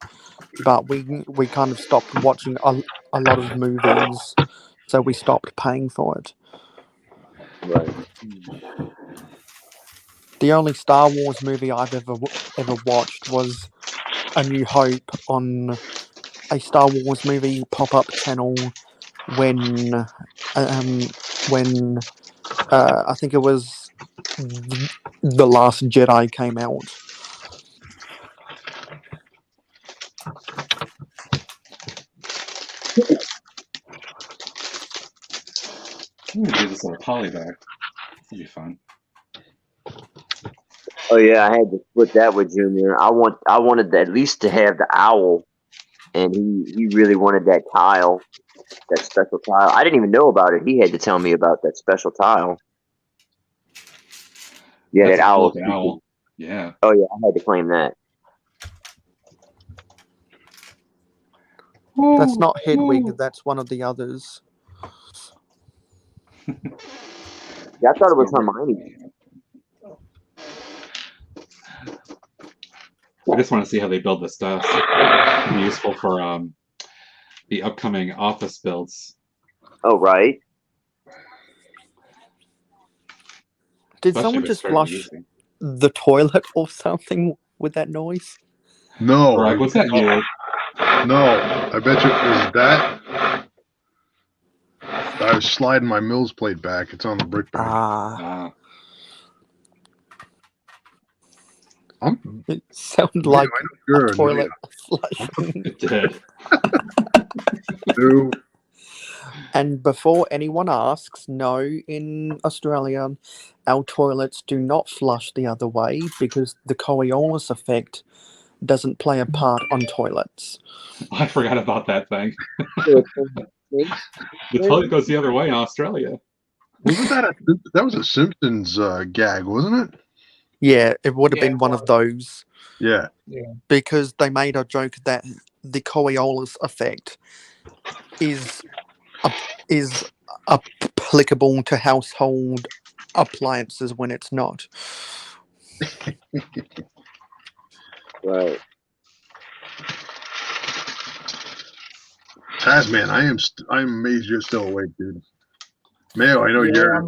but we kind of stopped watching a lot of movies, so we stopped paying for it. Right. The only Star Wars movie I've ever watched was A New Hope on a Star Wars movie pop-up channel when I think it was The Last Jedi came out. I'm gonna do this in a poly bag. That'll be fun. Oh yeah, I had to split that with Junior. I wanted at least to have the owl, and he really wanted that tile, that special tile. I didn't even know about it. He had to tell me about that special tile. Yeah, That's that a cool owl. looking owl. Yeah. Oh yeah, I had to claim that. That's not Hedwig. That's one of the others. Yeah, I thought it was Hermione. I just want to see how they build this stuff. It'll be useful for the upcoming office builds. Oh right. Did Especially someone if it's just starting flush using. the toilet or something with that noise? No. Greg, was that you? No, I bet you it was that. I was sliding my Mills plate back. It's on the brick bag. Ah, It sounded Yeah, like I know you're a toilet annoying. flushing. it did. Dude, And before anyone asks, no, in Australia, our toilets do not flush the other way because the Coriolis effect doesn't play a part on toilets. I forgot about that thing. The The toilet goes the other way in Australia. wasn't that was a Simpsons gag, wasn't it? Yeah, it would have Yeah, been one of those Yeah. because they made a joke that the Coriolis effect is applicable to household appliances when it's not. Right. Tasman, I'm amazed you're still awake, dude. Mayo, I know you're.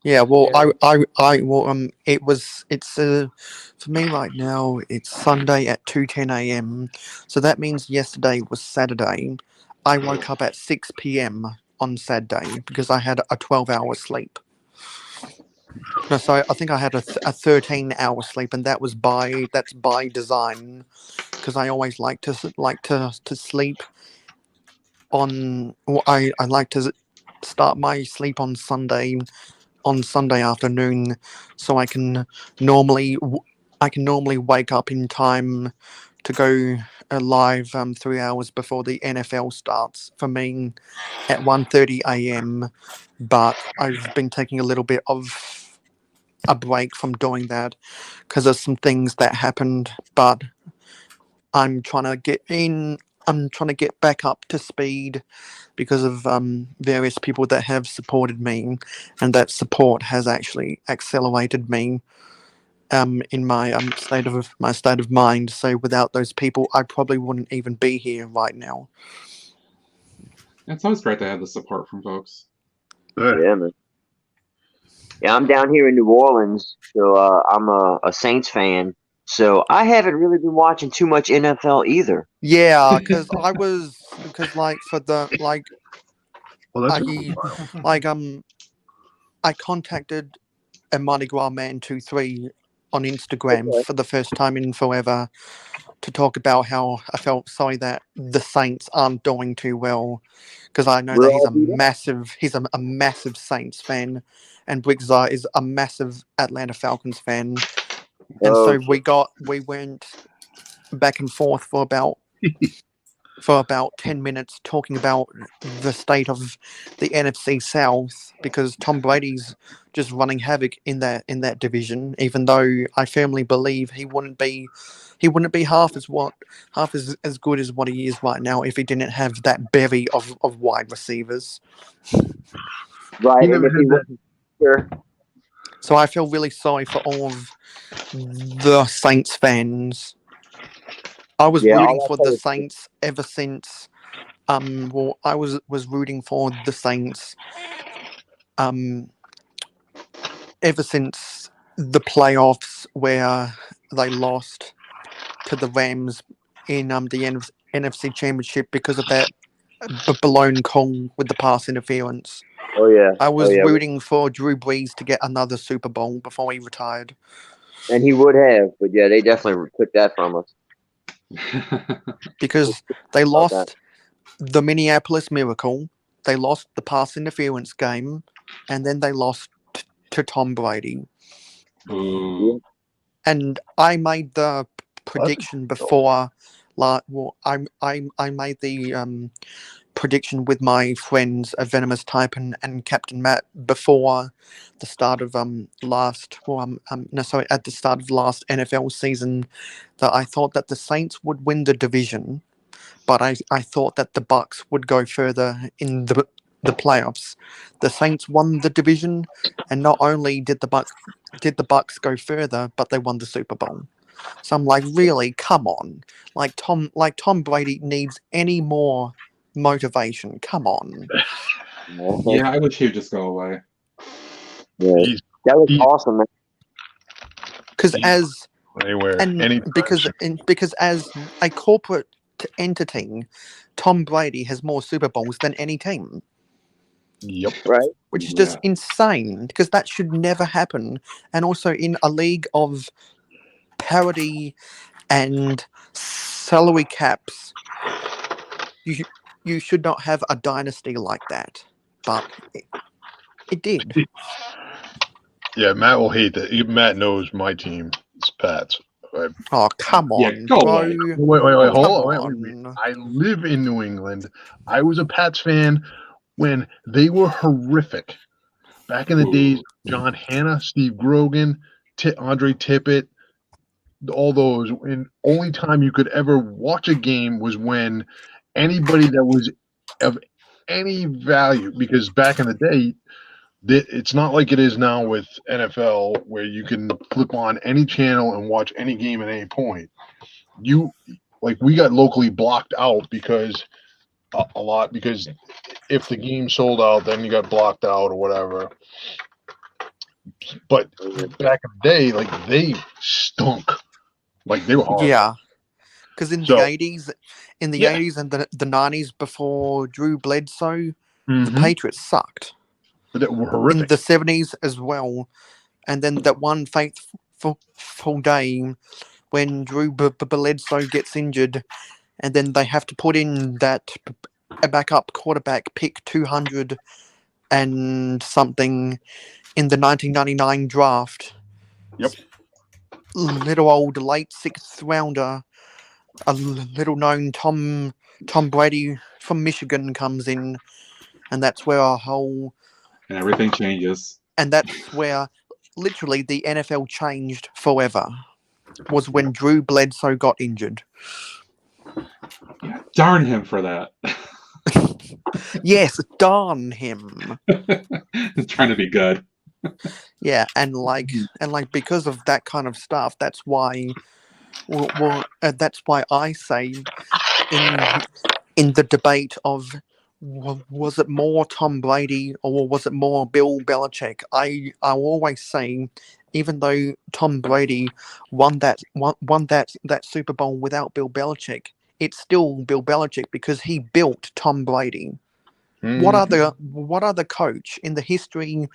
Yeah, well, Yeah. it's for me right now. It's Sunday at 2:10 a.m. So that means yesterday was Saturday. I woke up at 6 p.m. on Saturday because I had a 12-hour sleep. No, so I think I had a 13-hour sleep, and that's by design, because I always like to sleep on. Well, I like to start my sleep on Sunday afternoon, so I can normally wake up in time to go live 3 hours before the NFL starts for me at 1:30 a.m. But I've been taking a little bit of a break from doing that because there's some things that happened, but I'm trying to get in. I'm trying to get back up to speed because of various people that have supported me, and that support has actually accelerated me in my state of mind. So without those people, I probably wouldn't even be here right now. It's always great to have the support from folks. Yeah, man. Yeah, I'm down here in New Orleans, so I'm a Saints fan. So I haven't really been watching too much NFL either. Yeah, because for the Well, that's I contacted a Mardi Gras Man 23 on Instagram Okay. for the first time in forever to talk about how I felt sorry that the Saints aren't doing too well, because I know We're that he's all a beat up. massive Saints fan, and Briggsar is a massive Atlanta Falcons fan, and Oh, so we went back and forth for about 10 minutes talking about the state of the NFC South, because Tom Brady's just running havoc in that division, even though I firmly believe he wouldn't be half as good as what he is right now if he didn't have that bevy of wide receivers. right. He And never if he had that. wasn't sure, So I feel really sorry for all of the Saints fans. I was yeah, rooting all for I the say is Saints ever since well, I was rooting for the Saints ever since the playoffs where they lost to the Rams in the NFC Championship because of that blown call with the pass interference. oh yeah, I oh was yeah, rooting for Drew Brees to get another Super Bowl before he retired, and he would have, but yeah, they definitely took that from us. because they About that. lost the Minneapolis Miracle, they lost the pass interference game, and then they lost to Tom Brady. Ooh. And I made the prediction before. Well, I made the prediction with my friends Venomous Type and Captain Matt before the start of last at the start of last NFL season, that I thought that the Saints would win the division, but I thought that the Bucks would go further in the playoffs. The Saints won the division, and not only did the Bucks go further, but they won the Super Bowl. So I'm like, really, come on. Tom Brady needs any more motivation. Come on. Yeah, I wish he would just go away. Yeah, He's that was he- awesome, man. Because anywhere, anytime. because as a corporate entity, Tom Brady has more Super Bowls than any team, Yep. Right? which is just insane, because that should never happen. And also, in a league of parity and salary caps, you should not have a dynasty like that. But it did. Yeah, Matt will hate that. Matt knows my team. It's Pats. Oh, come Yeah, on, go bro. away. Wait, Come hold on. Wait. on. I live in New England. I was a Pats fan when they were horrific. Back in the days, John Hanna, Steve Grogan, Andre Tippett, all those. And only time you could ever watch a game was when anybody that was of any value, because back in the day, it's not like it is now with NFL, where you can flip on any channel and watch any game at any point. We got locally blocked out because a lot because if the game sold out, then you got blocked out or whatever. But back in the day, like they stunk, like they were horrible. Yeah, because in So- the 80s, and the 90s before Drew Bledsoe, the Patriots sucked. But they were In horrific. the 70s as well, and then that one fateful day when Drew Bledsoe gets injured, and then they have to put in that a backup quarterback pick 200 and something in the 1999 draft. Yep. Little old late sixth rounder, a little known Tom Brady from Michigan comes in, and that's where our whole And everything changes. and that's where literally the NFL changed forever. Was when Drew Bledsoe got injured. Yeah, darn him for that. Yes, darn him. Trying to be good. Yeah, and because of that kind of stuff, that's why. That's why I say in the debate of was it more Tom Brady or was it more Bill Belichick? I always say, even though Tom Brady won that Super Bowl without Bill Belichick, it's still Bill Belichick because he built Tom Brady. What other coach in the history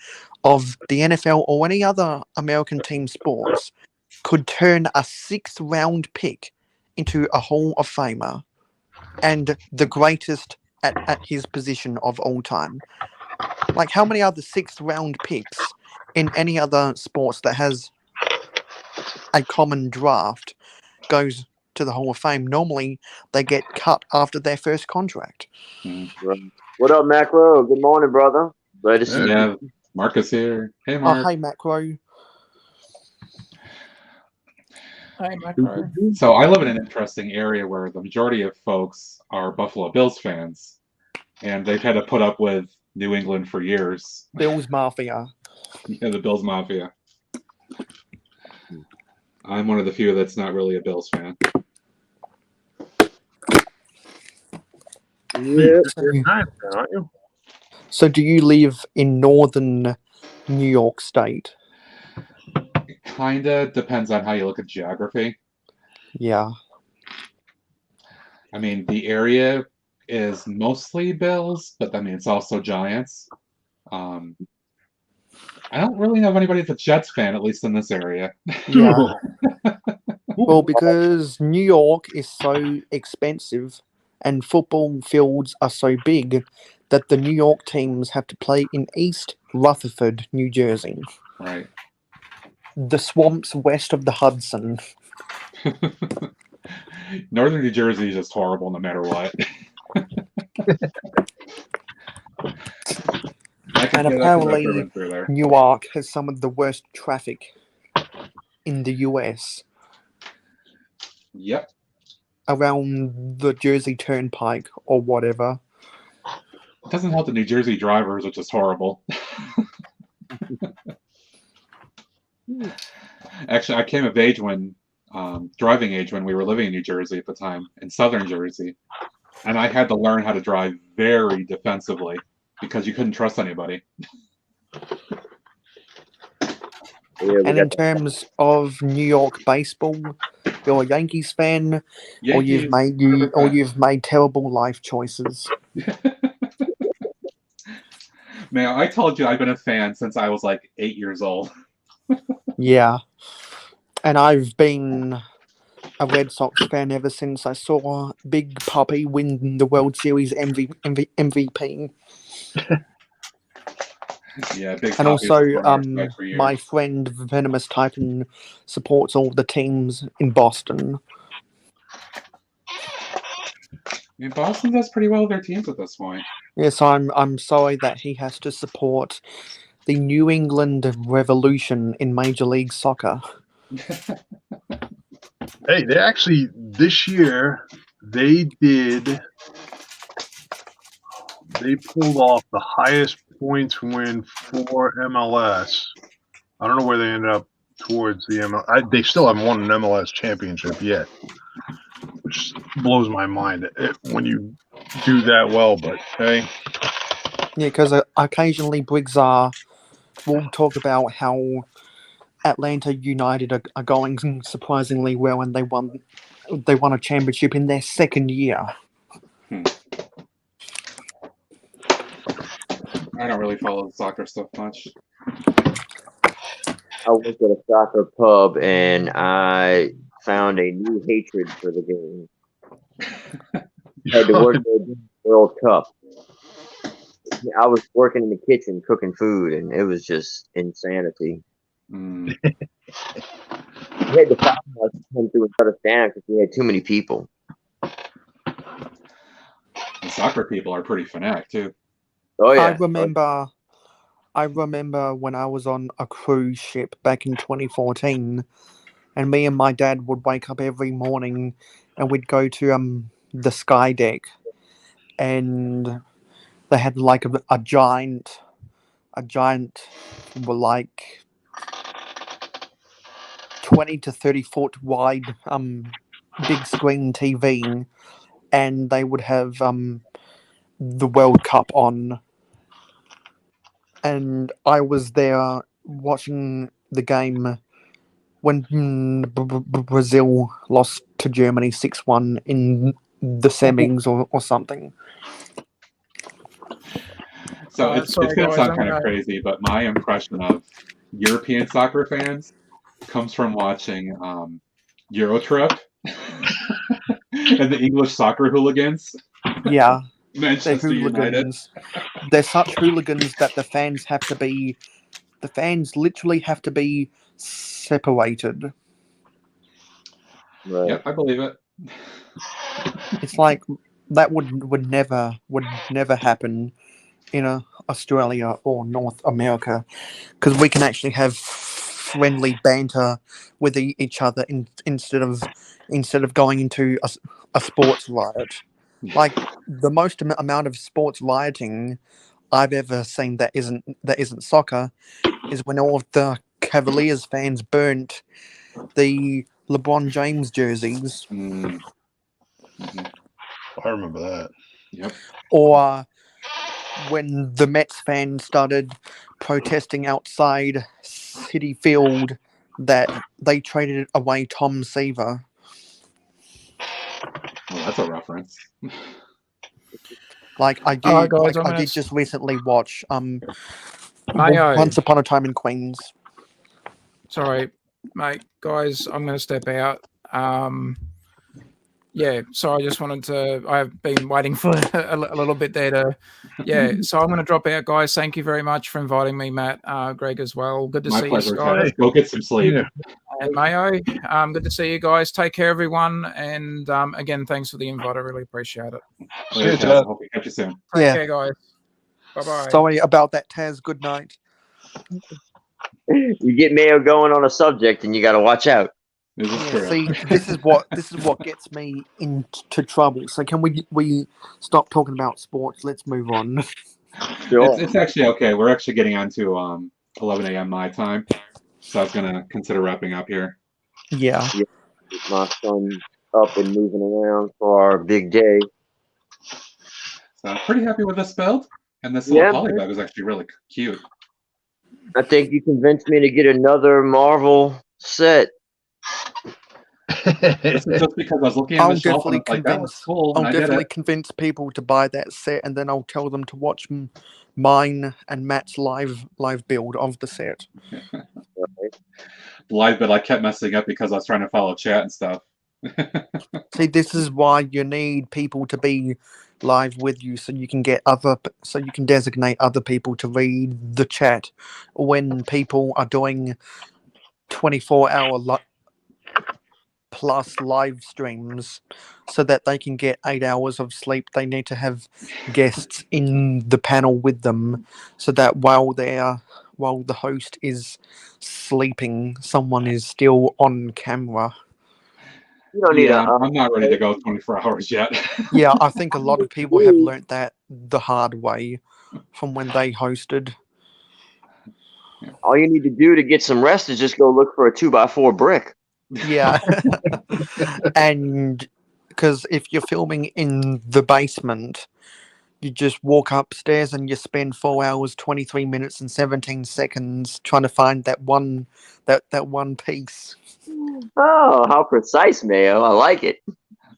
of the NFL or any other American team sports could turn a 6th round pick into a Hall of Famer and the greatest at his position of all time? Like, how many other 6th round picks in any other sports that has a common draft goes to the Hall of Fame? Normally, they get cut after their first contract. What up, Macro? Good morning, brother. Glad to see you. Yeah, Marcus here. Hey, Oh, Mark. hey, Macro. Hey, Macro. So I live in an interesting area where the majority of folks are Buffalo Bills fans, and they've had to put up with New England for years. Bills Mafia. Yeah, the Bills Mafia. I'm one of the few that's not really a Bills fan. Yeah. Aren't you? So, do you live in northern New York State? It kinda depends on how you look at geography. Yeah. I mean, the area is mostly Bills, but I mean, it's also Giants. I don't really know of anybody that's a Jets fan, at least in this area. Yeah. Well, because New York is so expensive and football fields are so big that the New York teams have to play in East Rutherford, New Jersey, Right. the swamps west of the Hudson. Northern New Jersey is just horrible no matter what. And apparently, Newark has some of the worst traffic in the US. Yep. Around the Jersey Turnpike or whatever. It doesn't help the New Jersey drivers, which is horrible. Actually, I came of age when, driving age, when we were living in New Jersey at the time, in southern Jersey. And I had to learn how to drive very defensively because you couldn't trust anybody. And in terms of New York baseball, you're a Yankees fan, or you've made terrible life choices. Man, I told you I've been a fan since I was like 8 years old. Yeah, and I've been a Red Sox fan ever since I saw Big Papi win the World Series MVP. Yeah, Big And Papi also, was on our side for years. my friend Venomous Titan supports all the teams in Boston. I mean, Boston does pretty well with their teams at this point. Yes, I'm sorry that he has to support the New England Revolution in Major League Soccer. Hey, they actually this year they pulled off the highest points win for MLS. I don't know where they ended up towards the MLS. They still haven't won an MLS championship yet, which blows my mind. When you do that well, but hey. Yeah, because occasionally Briggs will talk about how Atlanta United are going surprisingly well, and they won a championship in their second year. I don't really follow soccer stuff much. I worked at a soccer pub and I found a new hatred for the game. Had to work the World Cup. I was working in the kitchen cooking food, and it was just insanity. Mm. We had the farmhouse come through and shut us down because we had too many people. The soccer people are pretty fanatic too. Oh yeah, I remember when I was on a cruise ship back in 2014, and me and my dad would wake up every morning, and we'd go to the sky deck, and they had like a giant, like 20 to 30 foot wide big screen TV, and they would have the World Cup on, and I was there watching the game when Brazil lost to Germany 6-1 in the semis or something. So it's sorry, going to guys, sound I'm kind of gonna- crazy, but my impression of European soccer fans comes from watching Eurotrip and the English soccer hooligans. Yeah, they're Manchester United. hooligans. They're such hooligans that the fans literally have to be separated. right. Yep, I believe it. It's like that would never happen in Australia or North America, because we can actually have friendly banter with each other instead of going into a sports riot. Like the most amount of sports rioting I've ever seen that isn't soccer is when all of the Cavaliers fans burnt the LeBron James jerseys, Mm. Mhm. I remember that. Yep. or when the Mets fans started protesting outside City Field that they traded away Tom Seaver. Well, that's a reference. Like I All right, did, guys, I did just recently watch Mayo. Once Upon a Time in Queens. Sorry, mate, guys, I'm going to step out. Yeah, so I just wanted to. I've been waiting for a little bit there to. Yeah, so I'm going to drop out, guys. Thank you very much for inviting me, Matt, Greg as well. Good to My see pleasure, you guys. Taz. Go get some sleep. Yeah. And Mayo, good to see you guys. Take care, everyone. And again, thanks for the invite. I really appreciate it. Later, See you, Taz. Taz. Hope we catch you soon. Take Yeah. care, guys. Bye-bye. Sorry about that, Taz. Good night. You get Mayo going on a subject, and you got to watch out. This is Yeah, true. see, this is what gets me into trouble. So can we stop talking about sports? Let's move on. Sure. It's actually okay. We're actually getting on to 11 a.m. my time, so I was gonna consider wrapping up here. Yeah. Get my son up and moving around for our big day. So I'm pretty happy with this build, and this little Yeah, polybug is actually really cute. I think you convinced me to get another Marvel set. This is just because I was looking at I'll the shelf and I definitely was like, that looks convince. cool, and I'll I did definitely it. convince people to buy that set, and then I'll tell them to watch mine and Matt's live build of the set. Live, but I kept messing up because I was trying to follow chat and stuff. See, this is why you need people to be live with you, so you can designate other people to read the chat when people are doing 24-hour plus live streams, so that they can get 8 hours of sleep. They need to have guests in the panel with them, so that while the host is sleeping, someone is still on camera. You don't need Yeah, a. I'm not ready to go 24 hours yet. Yeah, I think a lot of people have learnt that the hard way from when they hosted. All you need to do to get some rest is just go look for a 2x4 brick. Yeah. And because if you're filming in the basement, you just walk upstairs and you spend 4 hours, 23 minutes, and 17 seconds trying to find that one piece. Oh, how precise, Mayo. I like it.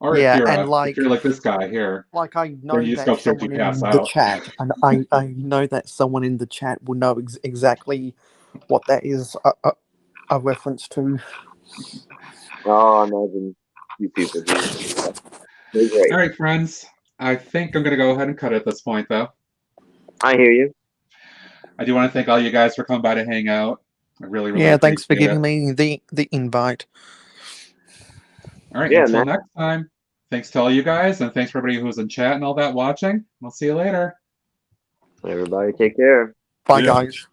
Or Yeah, if and you're like this guy here, like I know then you just go that upstairs, you someone in pass the out. chat, and I know that someone in the chat will know exactly what that is a reference to. Oh, imagine you people do. They're great. All right, friends. I think I'm going to go ahead and cut it at this point, though. I hear you. I do want to thank all you guys for coming by to hang out. I really, really Yeah, thanks for appreciate giving it. me the invite. All right, Yeah, until man. next time. Thanks to all you guys, and thanks for everybody who's in chat and all that watching. We'll see you later. Everybody take care. Bye, Yeah. guys.